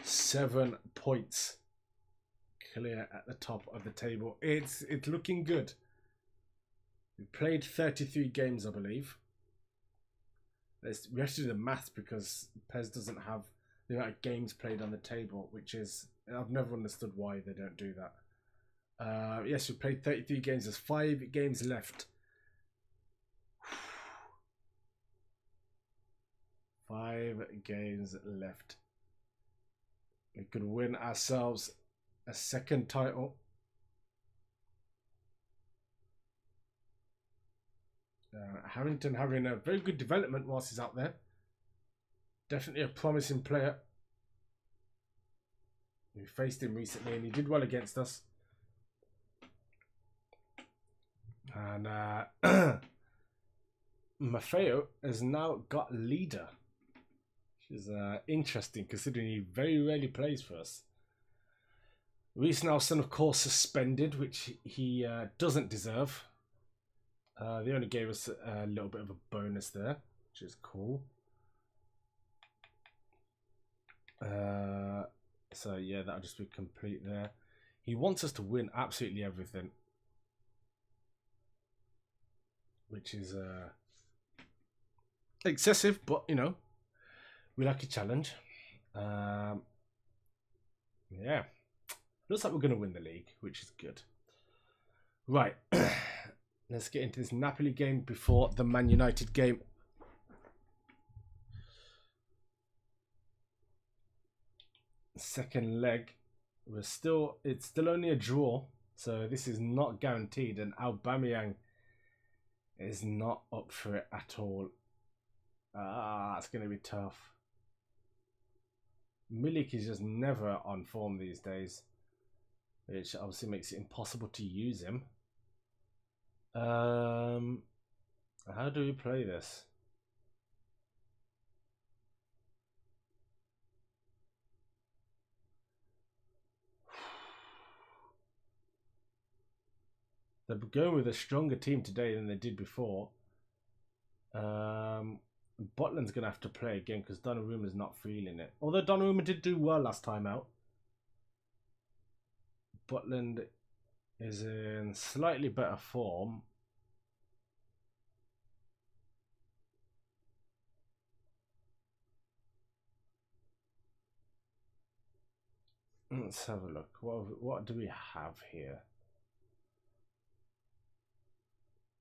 7 points clear at the top of the table. It's looking good. We played 33 games, I believe. We have to do the maths because PES doesn't have the amount of games played on the table, which is, I've never understood why they don't do that. Yes, we played 33 games. There's 5 games left. 5 games left. We could win ourselves a second title. Harrington having a very good development whilst he's out there. Definitely a promising player. We faced him recently and he did well against us. And Maffeo has now got leader. Which is interesting considering he very rarely plays for us. Reece Nelson, of course, suspended, which he doesn't deserve. They only gave us a little bit of a bonus there, which is cool. So yeah, that'll just be complete there. He wants us to win absolutely everything, which is excessive, but you know, we like a challenge. Yeah, looks like we're going to win the league, which is good. Right. Let's get into this Napoli game before the Man United game. Second leg. It's still only a draw, so this is not guaranteed, and Aubameyang is not up for it at all. It's going to be tough. Milik is just never on form these days, which obviously makes it impossible to use him. How do we play this? They're going with a stronger team today than they did before. Butland's going to have to play again because Donnarumma's not feeling it. Although Donnarumma did do well last time out. Butland is in slightly better form. Let's have a look. What do we have here?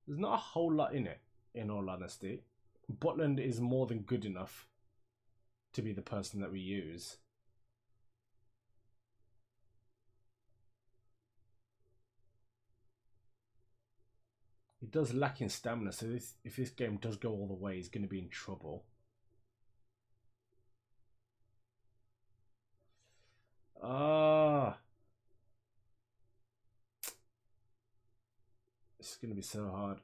There's not a whole lot in it, in all honesty. Butland is more than good enough to be the person that we use. He does lack in stamina, so if this game does go all the way, he's going to be in trouble. It's going to be so hard.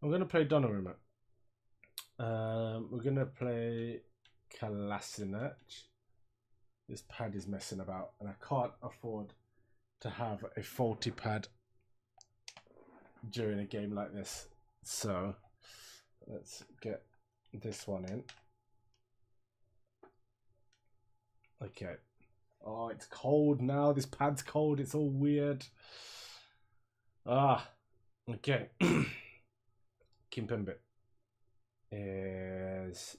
I'm going to play Donnarumma. We're going to play Kolasinac. This pad is messing about, and I can't afford to have a faulty pad during a game like this. So let's get this one in. Okay. Oh, it's cold now. This pad's cold. It's all weird. Okay. Kimpembe is.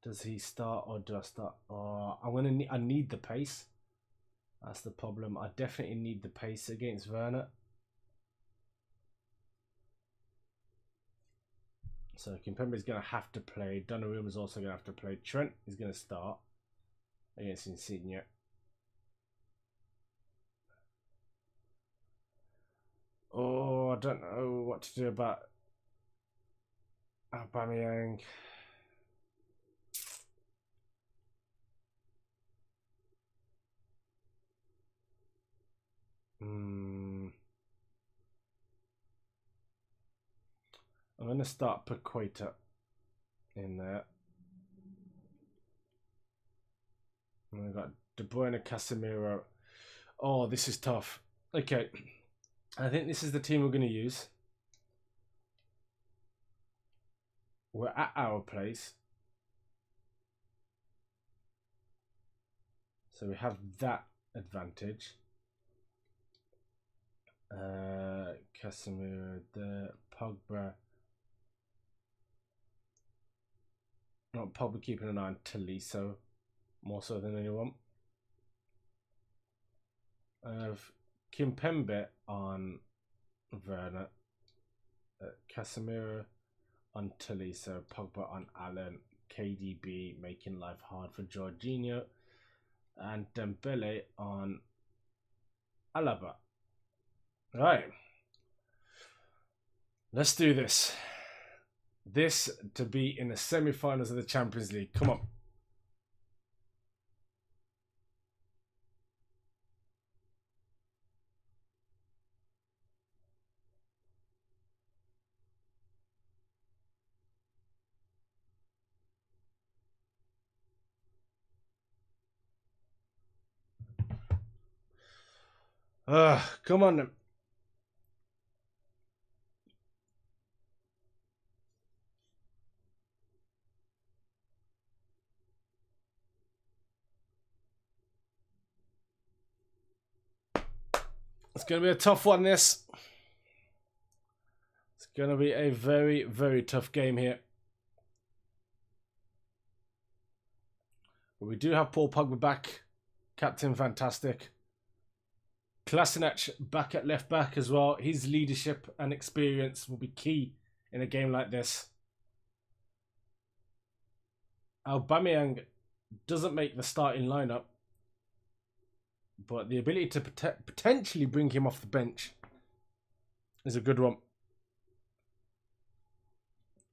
Does he start or do I start? I need the pace. That's the problem. I definitely need the pace against Werner. So Kimpembe is going to have to play. Donnarumma is also going to have to play. Trent is going to start against Insigne. Oh, I don't know what to do about Aubameyang. I'm going to start Paqueta in there. And I've got De Bruyne, Casemiro. Oh, this is tough. Okay. I think this is the team we're going to use. We're at our place. So we have that advantage. Casemiro, the Pogba. Not Pogba keeping an eye on Tolisso, more so than anyone. I have Kimpembe on Werner, Casemiro on Tolisso, Pogba on Allen, KDB making life hard for Jorginho, and Dembele on Alaba. Right, let's do this. This to be in the semi-finals of the Champions League. Come on. Come on then. It's going to be a tough one, this. It's going to be a very, very tough game here. But we do have Paul Pogba back. Captain fantastic. Kolasinac back at left back as well. His leadership and experience will be key in a game like this. Aubameyang doesn't make the starting lineup, but the ability to potentially bring him off the bench is a good one.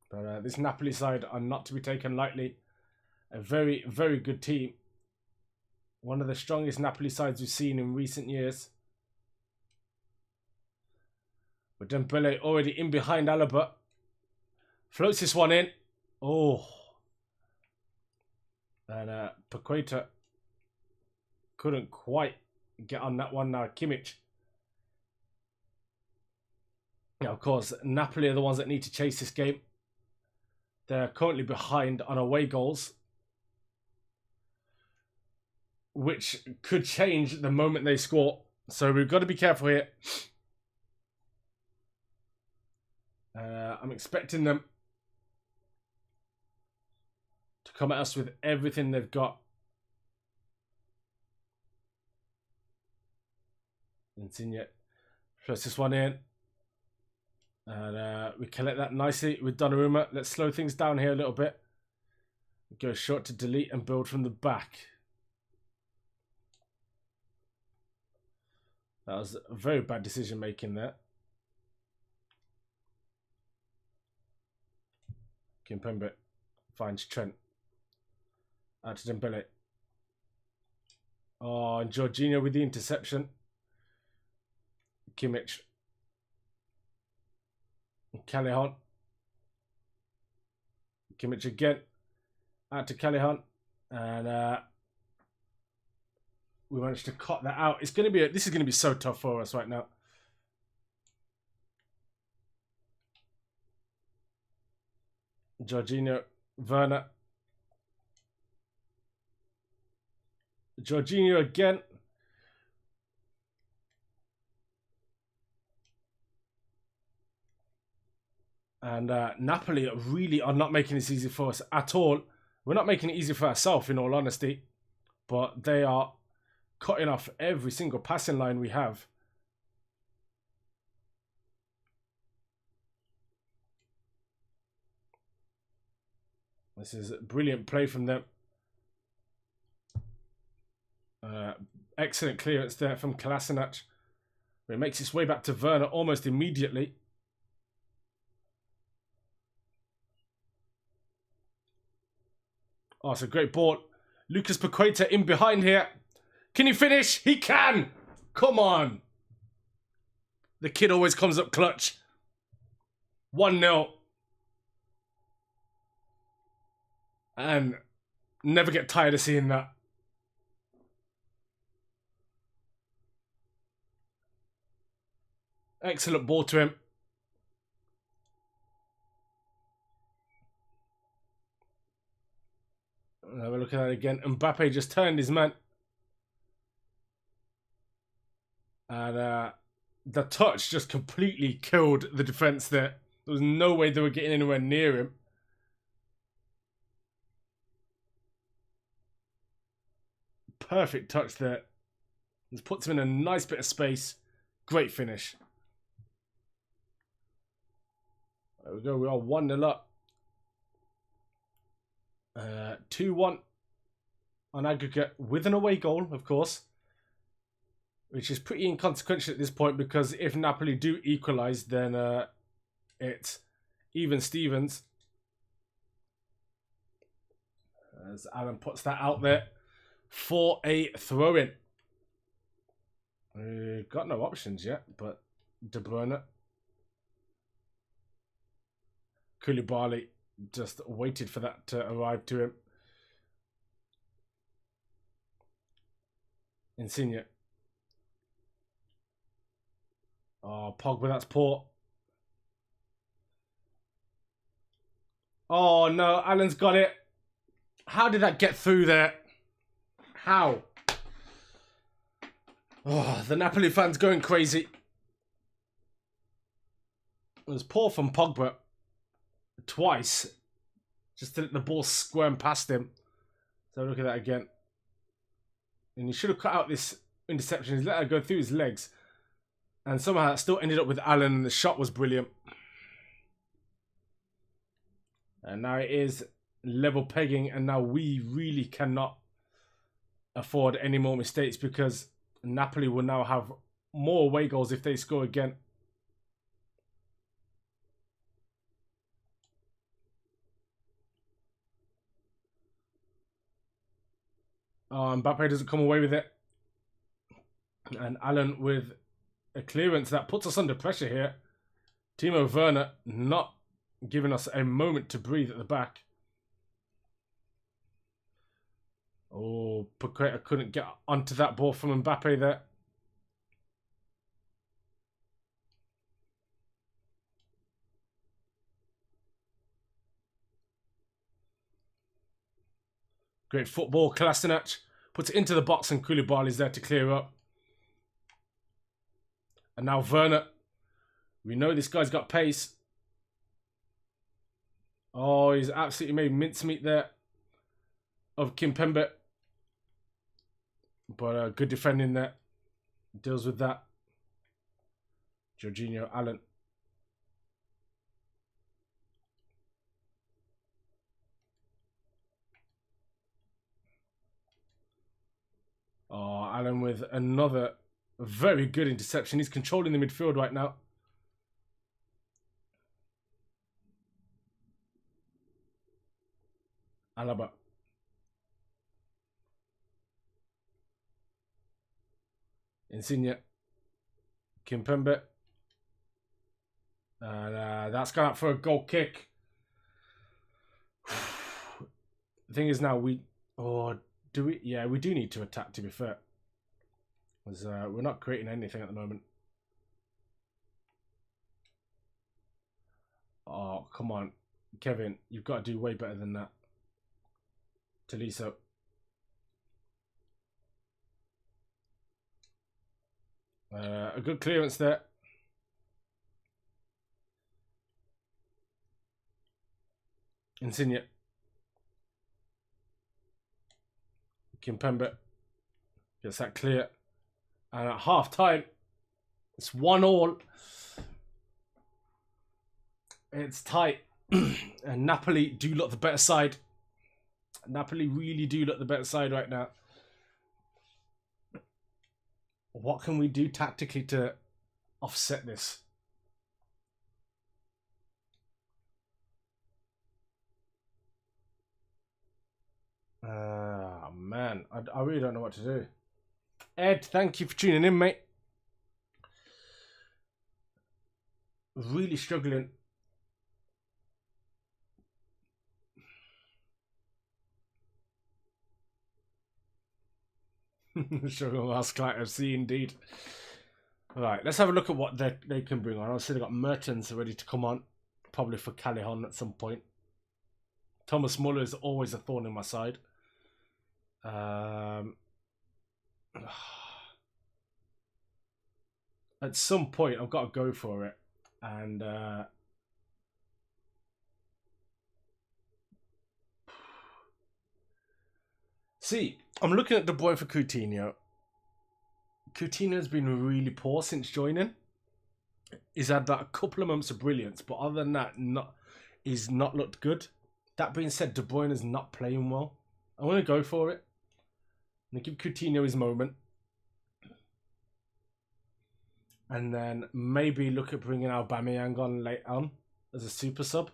But this Napoli side are not to be taken lightly. A very, very good team. One of the strongest Napoli sides we've seen in recent years. But Dembele already in behind Alaba. Floats this one in. Oh. And Paqueta couldn't quite get on that one now. Kimmich. Now, of course, Napoli are the ones that need to chase this game. They're currently behind on away goals, which could change the moment they score. So we've got to be careful here. I'm expecting them to come at us with everything they've got. Insigne throws this one in. And we collect that nicely with Donnarumma. Let's slow things down here a little bit. Go short to delete and build from the back. That was a very bad decision making there. Kimpembe finds Trent. Out to Dembele. Oh, and Jorginho with the interception. Kimmich. Callejon. Kimmich again. Out to Callejon. And we managed to cut that out. It's going to be this is going to be so tough for us right now. Jorginho, Werner. Jorginho again. And Napoli really are not making this easy for us at all. We're not making it easy for ourselves, in all honesty. But they are cutting off every single passing line we have. This is a brilliant play from them. Excellent clearance there from Kolasinac. It makes its way back to Werner almost immediately. Oh, it's a great ball. Lucas Paqueta in behind here. Can he finish? He can! Come on. The kid always comes up clutch. 1-0. And never get tired of seeing that. Excellent ball to him. Have a look at that again. Mbappe just turned his man. And the touch just completely killed the defense there. There was no way they were getting anywhere near him. Perfect touch there. Just puts him in a nice bit of space. Great finish. There we go. We are 1-0 up. 2-1 on aggregate with an away goal, of course, which is pretty inconsequential at this point because if Napoli do equalise, then it's even Stevens. As Alan puts that out there for a throw-in. We've got no options yet, but De Bruyne. Koulibaly just waited for that to arrive to him. Insigne. Oh, Pogba, that's poor. Oh, no, Alan's got it. How did that get through there? How? Oh, the Napoli fans going crazy. It was poor from Pogba. Twice. Just to let the ball squirm past him. So look at that again. And he should have cut out this interception. He's let it go through his legs. And somehow it still ended up with Allen. And the shot was brilliant. And now it is level pegging. And now we really cannot afford any more mistakes. Because Napoli will now have more away goals if they score again. Mbappe doesn't come away with it. And Allen with a clearance that puts us under pressure here. Timo Werner not giving us a moment to breathe at the back. Oh, Paqueta couldn't get onto that ball from Mbappe there. Great football, Kolasinac puts it into the box and Koulibaly's there to clear up. And now Werner. We know this guy's got pace. Oh, he's absolutely made mincemeat there of Kimpembe. But good defending there. Deals with that. Jorginho, Allen. Oh, Allen with another very good interception. He's controlling the midfield right now. Alaba. Insigne. Kimpembe. And that's gone out for a goal kick. The thing is now do we? Yeah, we do need to attack, to be fair. Because we're not creating anything at the moment. Oh, come on. Kevin, you've got to do way better than that. Tolisso. A good clearance there. Insigne. Kimpembe gets that clear. And at half time, it's 1-1. It's tight. And Napoli do look the better side. Napoli really do look the better side right now. What can we do tactically to offset this? Man, I really don't know what to do. Ed, thank you for tuning in, mate. Really struggling. Struggling last client FC indeed. Right, let's have a look at what they can bring on. Obviously, they've got Mertens ready to come on. Probably for Callejon at some point. Thomas Müller is always a thorn in my side. At some point, I've got to go for it. And see, I'm looking at Bruyne for Coutinho. Coutinho's been really poor since joining. He's had that a couple of moments of brilliance, but other than that, he's not looked good. That being said, De Bruyne is not playing well. I want to go for it. I'm going to give Coutinho his moment. And then maybe look at bringing Aubameyang on late on as a super sub.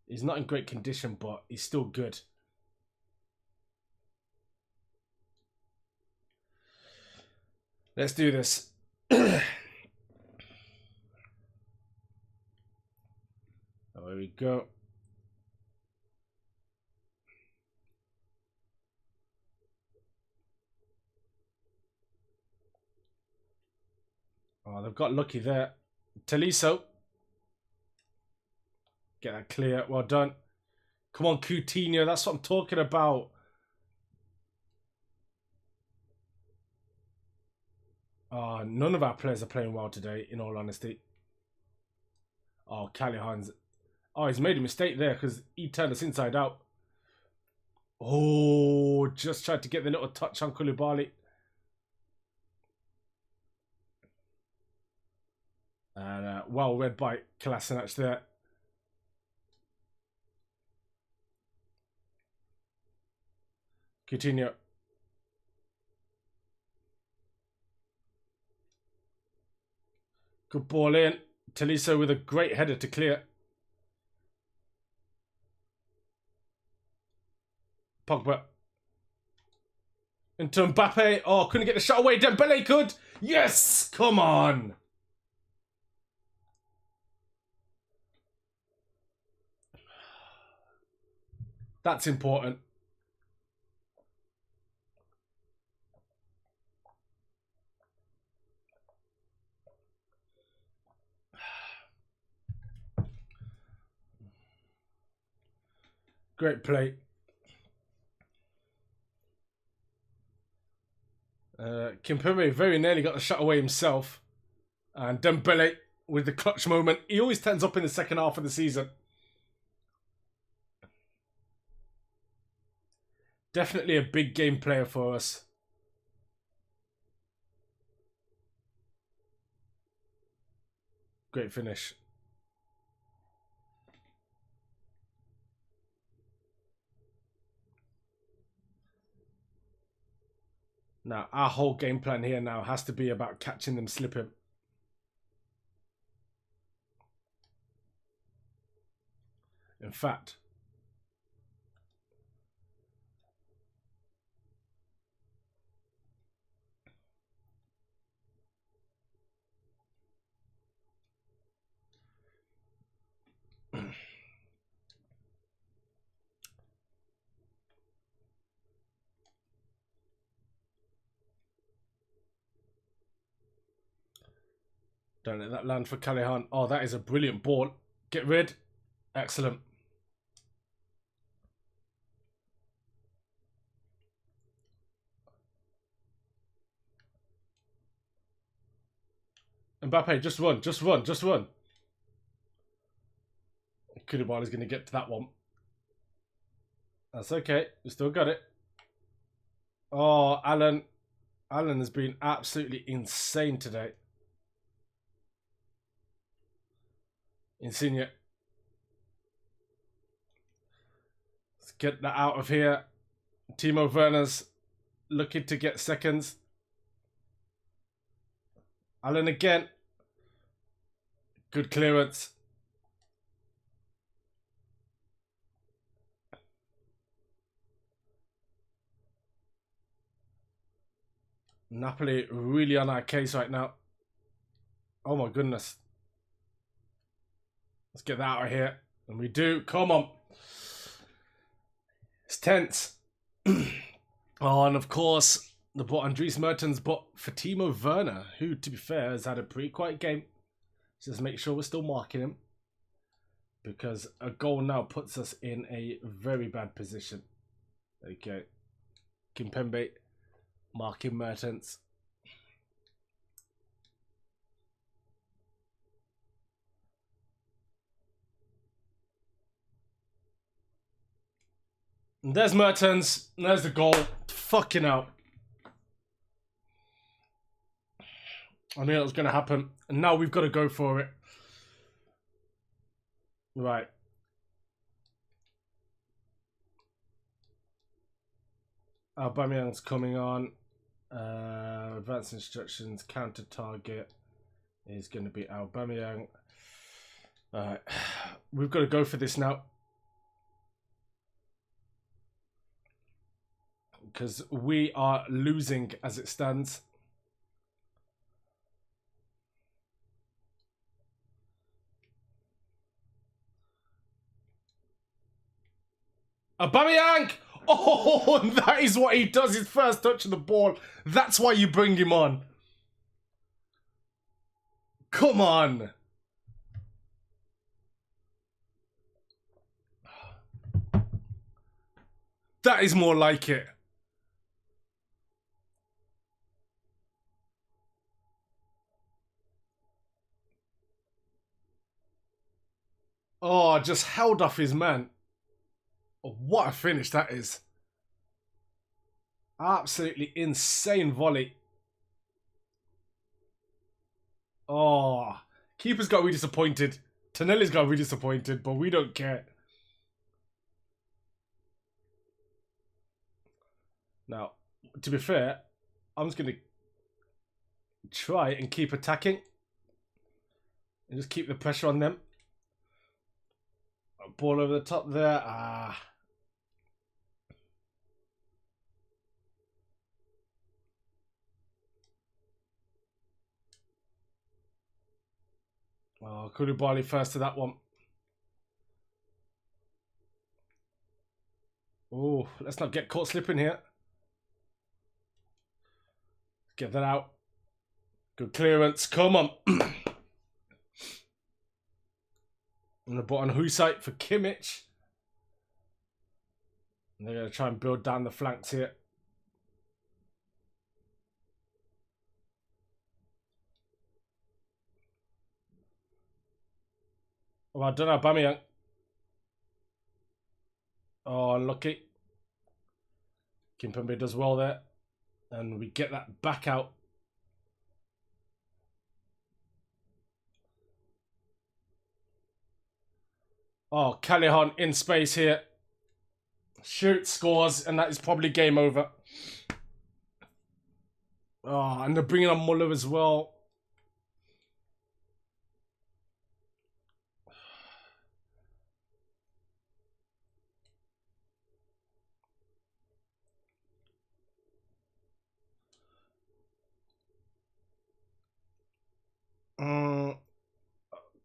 He's not in great condition, but he's still good. Let's do this. There we go. Oh, they've got lucky there. Tolisso. Get that clear. Well done. Come on, Coutinho. That's what I'm talking about. None of our players are playing well today, in all honesty. Oh, Callejon's... Oh, he's made a mistake there because he turned us inside out. Oh, just tried to get the little touch on Koulibaly. And well read by Kolasinac there. Coutinho. Good ball in. Tolisso with a great header to clear. Pogba. Into Mbappe. Oh, couldn't get the shot away. Dembele could. Yes! Come on. That's important. Great play. Kimpembe very nearly got the shot away himself. And Dembele with the clutch moment. He always turns up in the second half of the season. Definitely a big game player for us. Great finish. Now, our whole game plan here now has to be about catching them slipping. In fact, don't let that land for Calihan. Oh, that is a brilliant ball. Get rid. Excellent. Mbappe, just run, just run, just run. Koulibaly's going to get to that one. That's okay. We still got it. Oh, Alan. Alan has been absolutely insane today. Insigne. Let's get that out of here. Timo Werner's looking to get seconds. Alan again. Good clearance. Napoli really on our case right now. Oh my goodness. Let's get that out of here. And we do. Come on. It's tense. Oh, and of course, the bought Andries Mertens, but for Timo Werner, who, to be fair, has had a pretty quiet game. Just make sure we're still marking him. Because a goal now puts us in a very bad position. Okay. Kimpembe marking Mertens. And there's Mertens. And there's the goal. Fucking hell. I knew that was going to happen. And now we've got to go for it. Right. Aubameyang's coming on. Advanced instructions. Counter target is going to be Aubameyang. Alright. We've got to go for this now. Because we are losing as it stands. Aubameyang! Oh, that is what he does. His first touch of the ball. That's why you bring him on. Come on. That is more like it. Oh, just held off his man. Oh, what a finish that is. Absolutely insane volley. Oh, keeper's got to be disappointed. Tonelli's got to be disappointed, but we don't care. Now, to be fair, I'm just going to try and keep attacking. And just keep the pressure on them. Ball over the top there. Oh, Koulibaly first to that one. Oh, let's not get caught slipping here. Get that out. Good clearance. Come on. I'm going to put on Husite for Kimmich. And they're going to try and build down the flanks here. Oh, I don't know. Aubameyang. Oh, unlucky. Kimpembe does well there. And we get that back out. Oh, Callejon in space here. Shoot, scores, and that is probably game over. Oh, and they're bringing on Müller as well.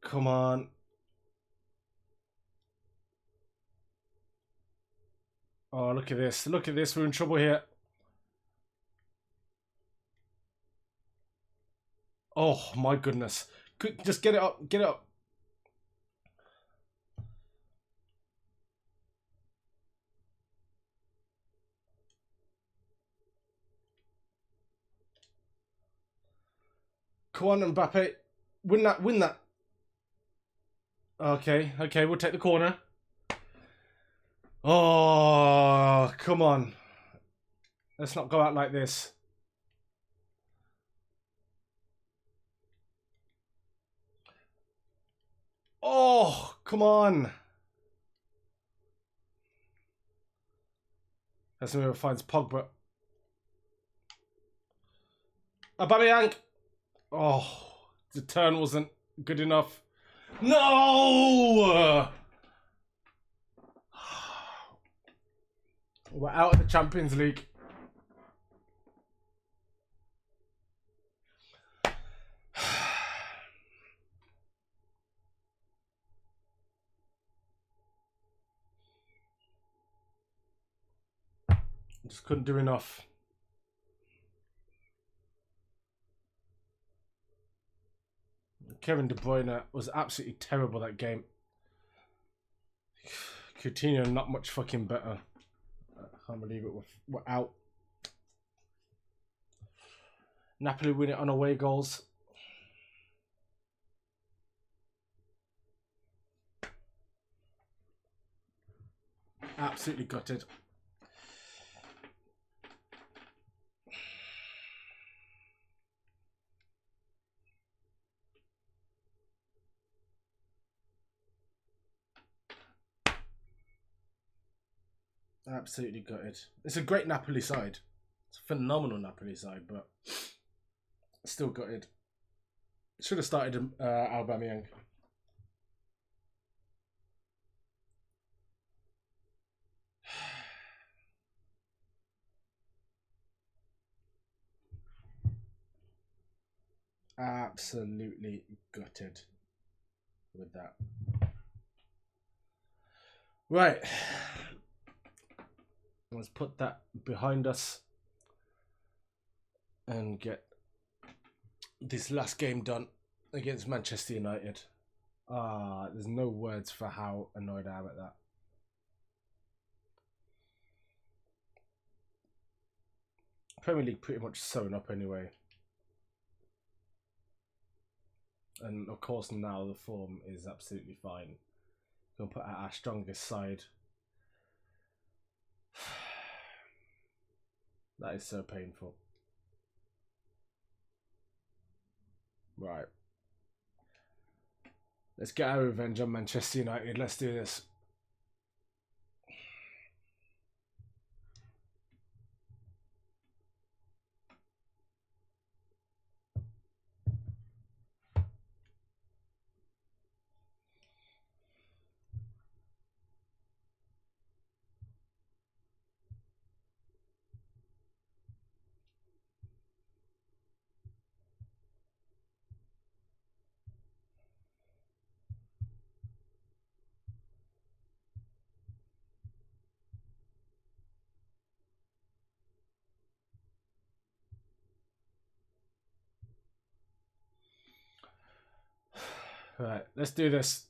Come on. Oh, look at this. Look at this. We're in trouble here. Oh, my goodness. Just get it up. Get it up. Come on, Mbappe. Win that. Win that. Okay. Okay, we'll take the corner. Oh, come on. Let's not go out like this. Oh, come on. Casemiro finds Pogba. Aubameyang. Oh, the turn wasn't good enough. No! We're out of the Champions League. Just couldn't do enough. Kevin De Bruyne was absolutely terrible that game. Coutinho not much fucking better. I can't believe it. We're out. Napoli win it on away goals. Absolutely gutted. Absolutely gutted. It's a great Napoli side. It's a phenomenal Napoli side, but still gutted. Should have started Aubameyang. Absolutely gutted with that. Right. Let's put that behind us and get this last game done against Manchester United. There's no words for how annoyed I am at that. Premier League pretty much sewn up anyway. And of course now the form is absolutely fine. We'll put out our strongest side. That is so painful. Right. Let's get our revenge on Manchester United. Let's do this. Right, let's do this.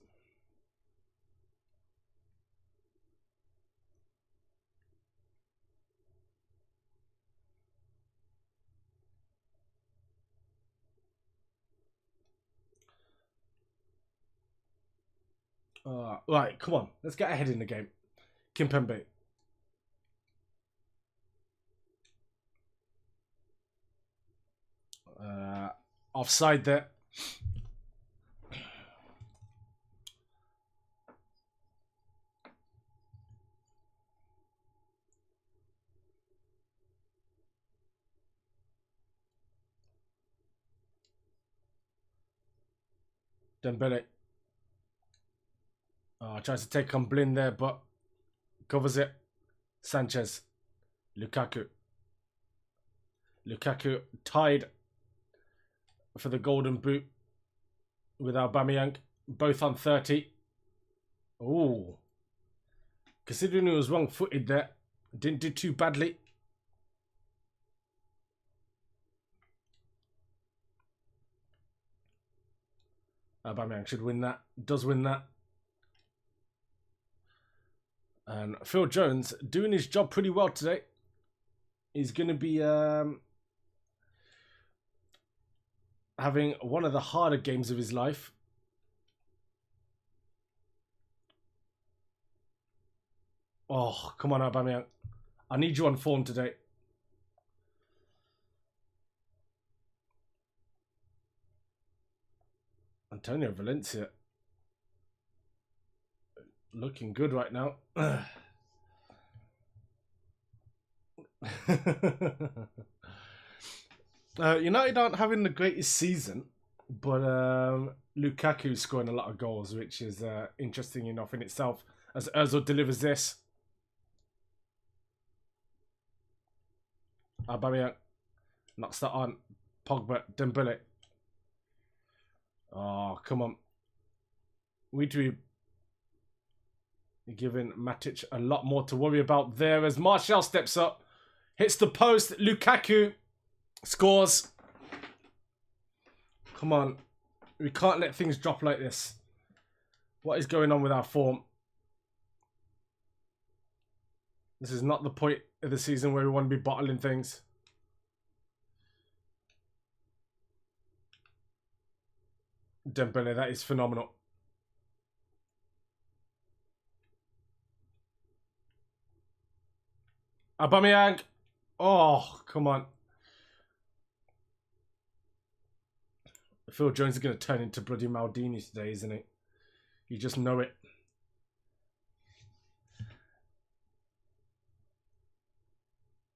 Right, come on. Let's get ahead in the game. Kimpembe. Offside there. Dembele. Tries to take on Blin there, but covers it. Sanchez. Lukaku. Lukaku tied for the golden boot with Aubameyang. Both on 30. Ooh. Considering he was wrong-footed there, didn't do too badly. Aubameyang should win that. Does win that. And Phil Jones doing his job pretty well today. He's going to be having one of the harder games of his life. Oh, come on, Aubameyang. I need you on form today. Antonio Valencia. Looking good right now. United aren't having the greatest season, but Lukaku's scoring a lot of goals, which is interesting enough in itself, as Ozil delivers this. Aubameyang knocks that on. Pogba, Dembele. Oh, come on. We do giving Matic a lot more to worry about there as Martial steps up, hits the post. Lukaku scores. Come on. We can't let things drop like this. What is going on with our form? This is not the point of the season where we want to be bottling things. Dembele, that is phenomenal. Aubameyang. Oh, come on. Phil Jones is going to turn into bloody Maldini today, isn't he? You just know it.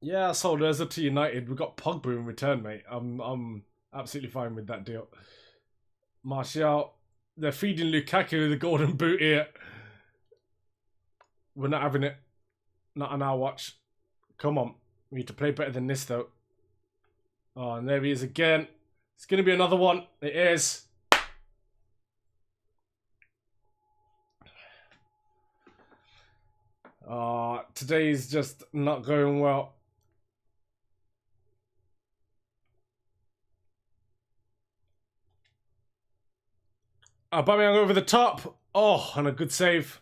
Yeah, I sold Ozil to United. We got Pogba in return, mate. I'm absolutely fine with that deal. Martial. They're feeding Lukaku the golden boot here. We're not having it. Not on our watch. Come on. We need to play better than this, though. Oh, and there he is again. It's going to be another one. It is. Today's just not going well. Aubameyang over the top. Oh, and a good save.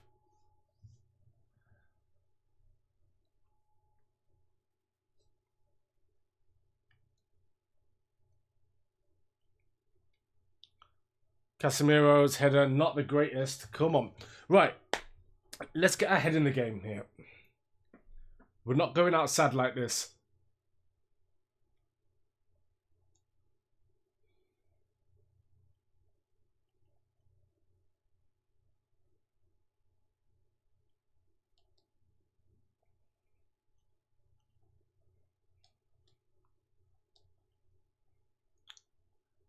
Casemiro's header, not the greatest. Come on. Right. Let's get ahead in the game here. We're not going out sad like this.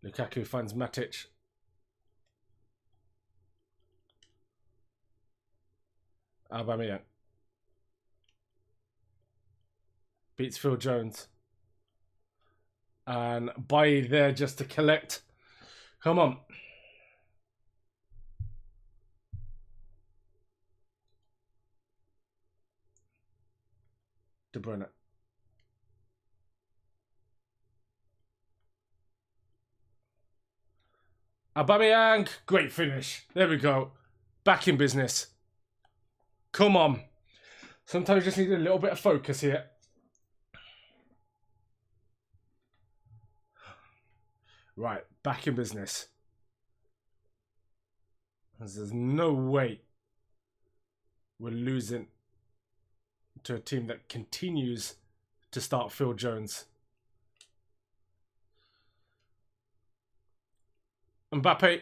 Lukaku finds Matic. Aubameyang. Beats Phil Jones. And Bailly there just to collect. Come on. De Bruyne. Aubameyang, great finish. There we go. Back in business. Come on. Sometimes you just need a little bit of focus here. Right, back in business. There's no way we're losing to a team that continues to start Phil Jones. Mbappe.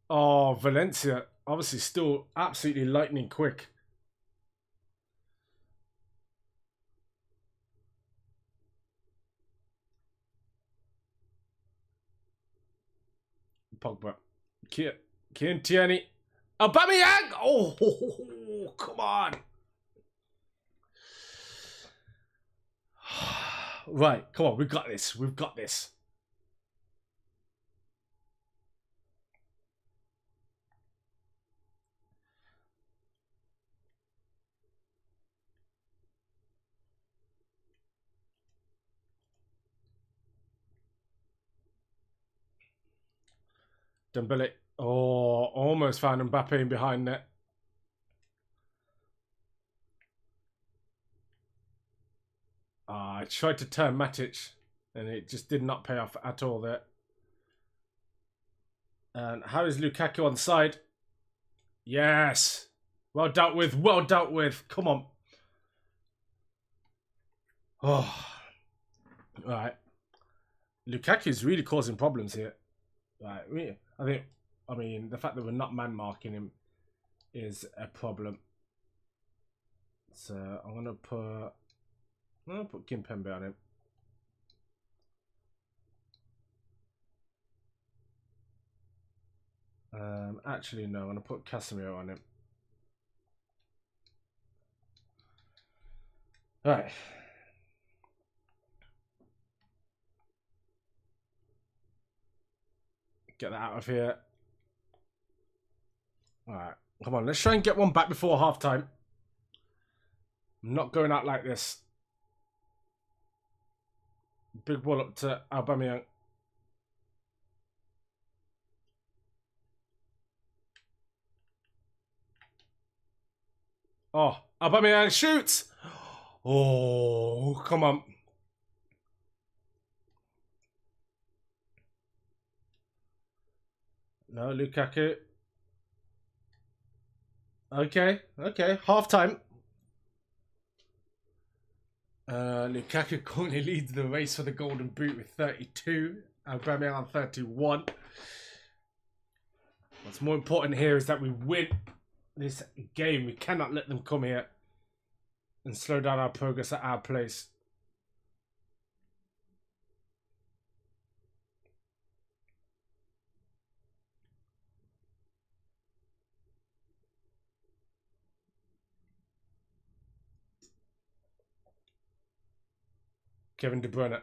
Oh, Valencia. Obviously still absolutely lightning quick. Pogba. Kian Tierney. Aubameyang! Oh, come on. Right, come on. We've got this. We've got this. Dembele. Oh, almost found Mbappe in behind net. I tried to turn Matic, and it just did not pay off at all there. And how is Lukaku on the side? Yes. Well dealt with. Well dealt with. Come on. Oh. Right. Lukaku's really causing problems here. Right. I mean, the fact that we're not man marking him is a problem. So I'm gonna put Kimpembe on him. Actually, no, I'm gonna put Casemiro on him. Right. Get that out of here. Alright. Come on, let's try and get one back before half time. I'm not going out like this. Big ball up to Aubameyang. Oh, Aubameyang shoots! Oh, come on. No, Lukaku. Okay. Half time. Lukaku currently leads the race for the Golden Boot with 32. Aubameyang on 31. What's more important here is that we win this game. We cannot let them come here and slow down our progress at our place. Kevin De Bruyne.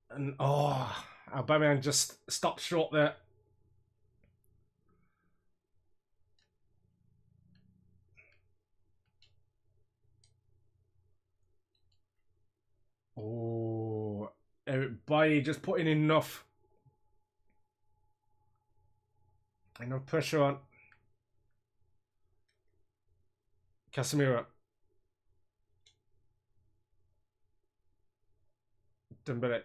And Aubameyang just stopped short there. Oh, Eric Bailly just putting enough pressure on. Casemiro. Dembele.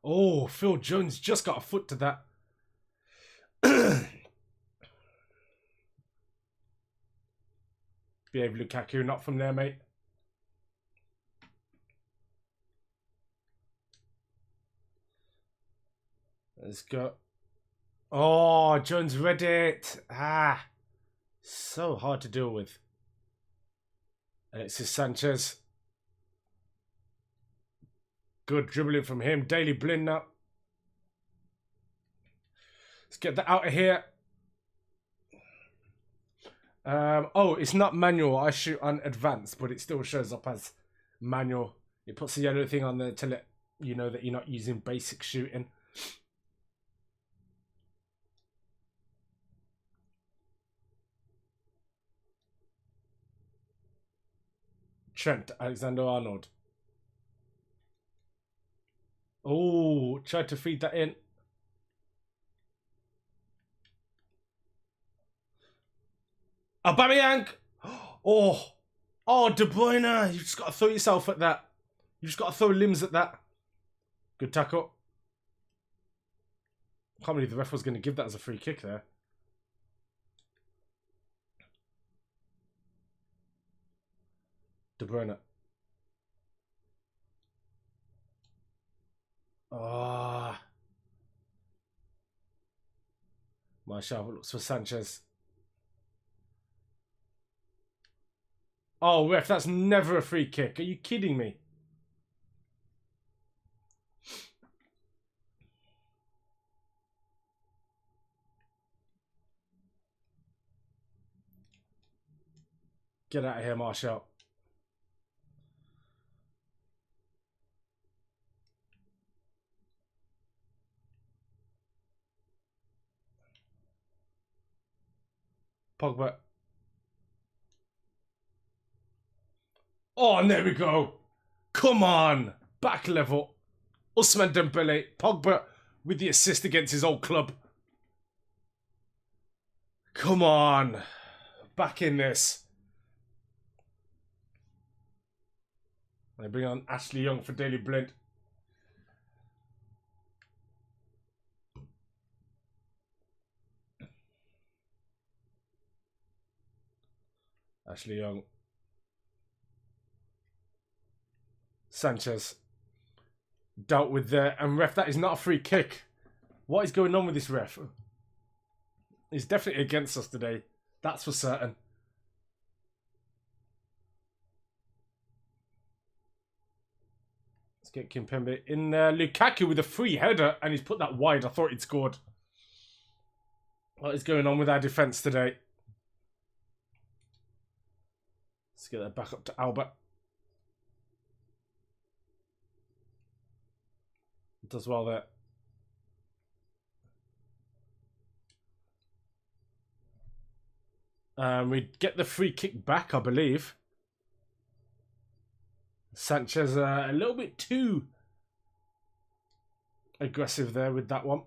Oh, Phil Jones just got a foot to that. Behave, Lukaku, not from there, mate. Let's go. Oh, Jones read it. So hard to deal with. Alexis Sanchez. Good dribbling from him. Daily Blind now. Let's get that out of here. It's not manual. I shoot on advanced, but it still shows up as manual. It puts the yellow thing on there to let you know that you're not using basic shooting. Trent Alexander-Arnold. Oh, tried to feed that in. Aubameyang! Oh, oh, De Bruyne! You just got to throw yourself at that. You just got to throw limbs at that. Good tackle. Can't believe the ref was going to give that as a free kick there. De Bruyne. Ah. Marshall looks for Sanchez. Oh, ref, that's never a free kick. Are you kidding me? Get out of here, Marshall. Pogba. Oh, and there we go. Come on. Back level. Ousmane Dembele. Pogba with the assist against his old club. Come on. Back in this. They bring on Ashley Young for Daily Blind. Ashley Young. Sanchez. Dealt with there. And ref, that is not a free kick. What is going on with this ref? He's definitely against us today. That's for certain. Let's get Kimpembe in there. Lukaku with a free header, and he's put that wide. I thought he'd scored. What is going on with our defence today? Let's get that back up to Albert. Does well there. We get the free kick back, I believe. Sanchez a little bit too aggressive there with that one.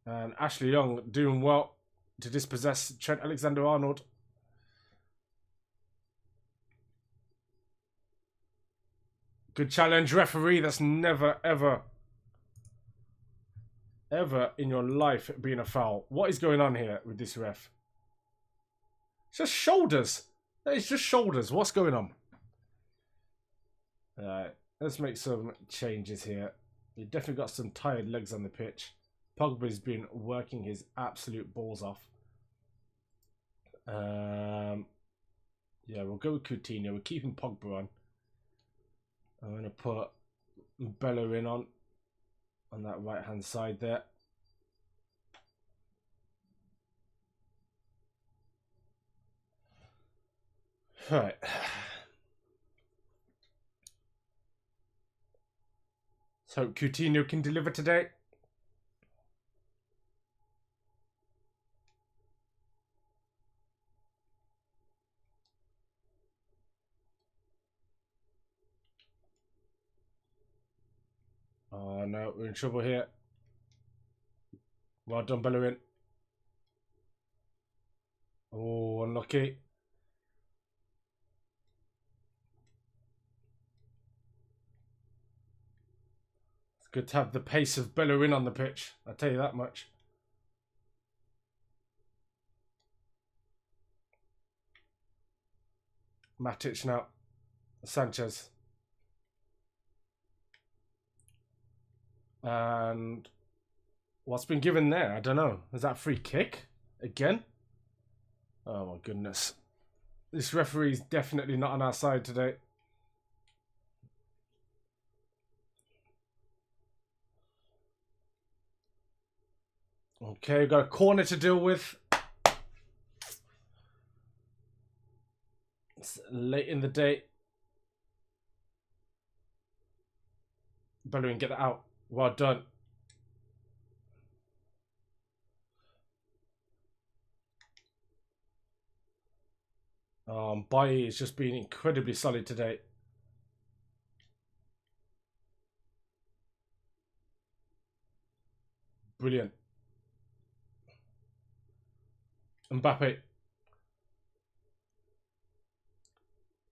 And Ashley Young doing well to dispossess Trent Alexander-Arnold. Good challenge, referee. That's never, ever in your life being a foul. What is going on here with this ref? It's just shoulders. It's just shoulders. What's going on? Alright, let's make some changes here. You've definitely got some tired legs on the pitch. Pogba's been working his absolute balls off. Yeah, we'll go with Coutinho. We're keeping Pogba on. I'm going to put Bellerin on that right hand side there. Right. So Coutinho can deliver today. Oh no, we're in trouble here. Well done, Bellerin. Oh, unlucky. It's good to have the pace of Bellerin on the pitch. I'll tell you that much. Matic now. Sanchez. And what's been given there? I don't know. Is that free kick? Again? Oh my goodness. This referee's definitely not on our side today. Okay, we've got a corner to deal with. It's late in the day. Bellerin, get that out. Well done. Bailly is just being incredibly solid today. brilliant. Mbappe.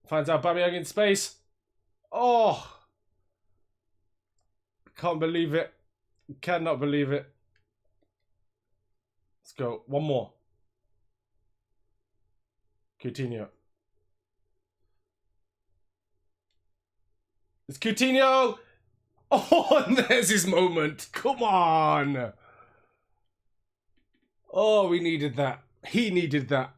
Finds out Aubameyang in space. Oh! Can't believe it. Cannot believe it. Let's go. One more. Coutinho. It's Coutinho! Oh, and there's his moment. Come on! Oh, we needed that. He needed that.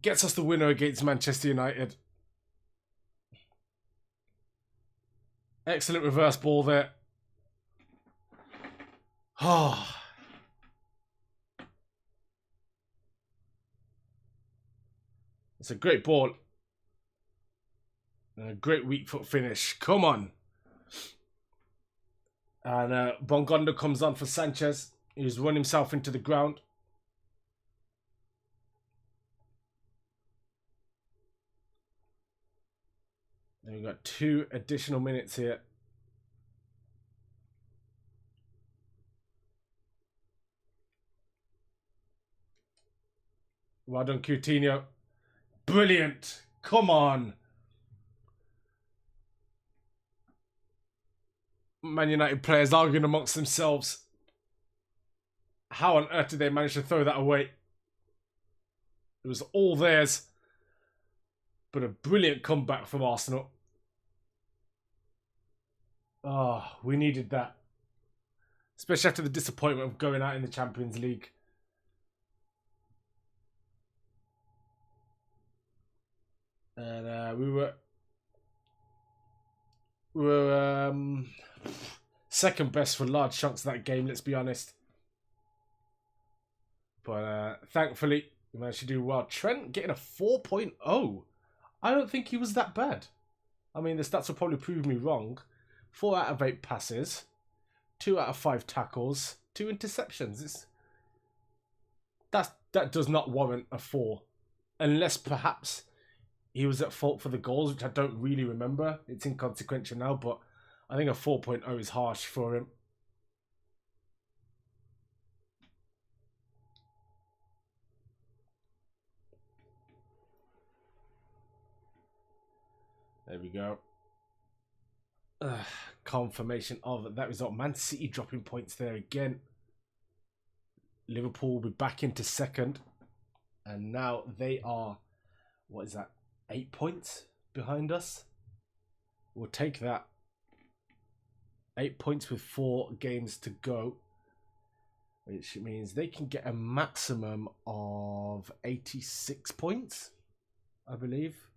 Gets us the winner against Manchester United. Excellent reverse ball there. Oh. It's a great ball. And a great weak foot finish. Come on. And Bongondo comes on for Sanchez. He's run himself into the ground. And we've got 2 additional minutes here. Well done, Coutinho. Brilliant. Come on. Man United players arguing amongst themselves. How on earth did they manage to throw that away? It was all theirs. But a brilliant comeback from Arsenal. Oh, we needed that. Especially after the disappointment of going out in the Champions League. And we were second best for large chunks of that game, let's be honest. But thankfully, we managed to do well. Trent getting a 4.0. I don't think he was that bad. I mean, the stats will probably prove me wrong. 4 out of 8 passes. 2 out of 5 tackles. 2 interceptions. That does not warrant a 4. Unless perhaps he was at fault for the goals, which I don't really remember. It's inconsequential now, but I think a 4.0 is harsh for him. There we go. Confirmation of that result. Man City dropping points there again. Liverpool will be back into second. And now they are, what is that, 8 points behind us? We'll take that. 8 points with 4 games to go. Which means they can get a maximum of 86 points, I believe.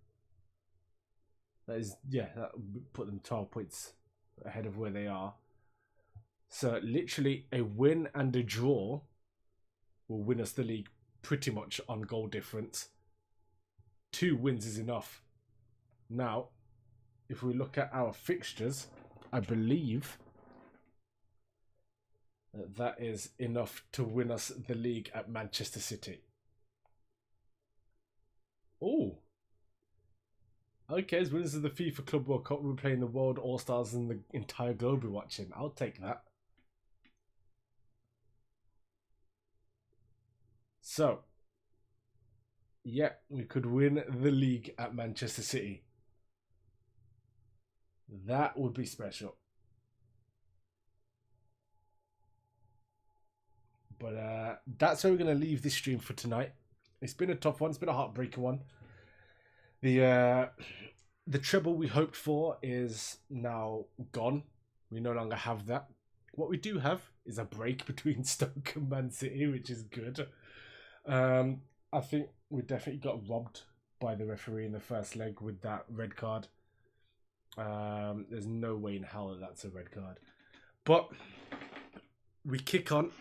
That is, yeah, that would put them 12 points ahead of where they are. So literally a win and a draw will win us the league pretty much on goal difference. 2 wins is enough. Now, if we look at our fixtures, I believe that is enough to win us the league at Manchester City. Oh. Okay, as winners of the FIFA Club World Cup, we're playing the World All-Stars and the entire globe we're watching. I'll take that. So, yeah, we could win the league at Manchester City. That would be special. But that's where we're going to leave this stream for tonight. It's been a tough one. It's been a heartbreaking one. The treble we hoped for is now gone. We no longer have that. What we do have is a break between Stoke and Man City, which is good. I think we definitely got robbed by the referee in the first leg with that red card. There's no way in hell that that's a red card. But we kick on.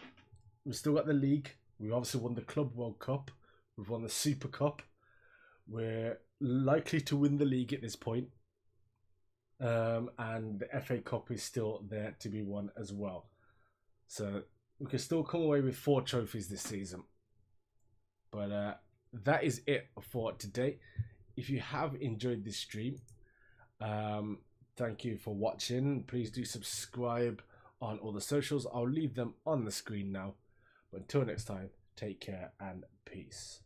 We've still got the league. We've obviously won the Club World Cup. We've won the Super Cup. We're likely to win the league at this point. And the FA Cup is still there to be won as well. So we can still come away with 4 trophies this season. But that is it for today. If you have enjoyed this stream, thank you for watching. Please do subscribe on all the socials. I'll leave them on the screen now. But until next time, take care and peace.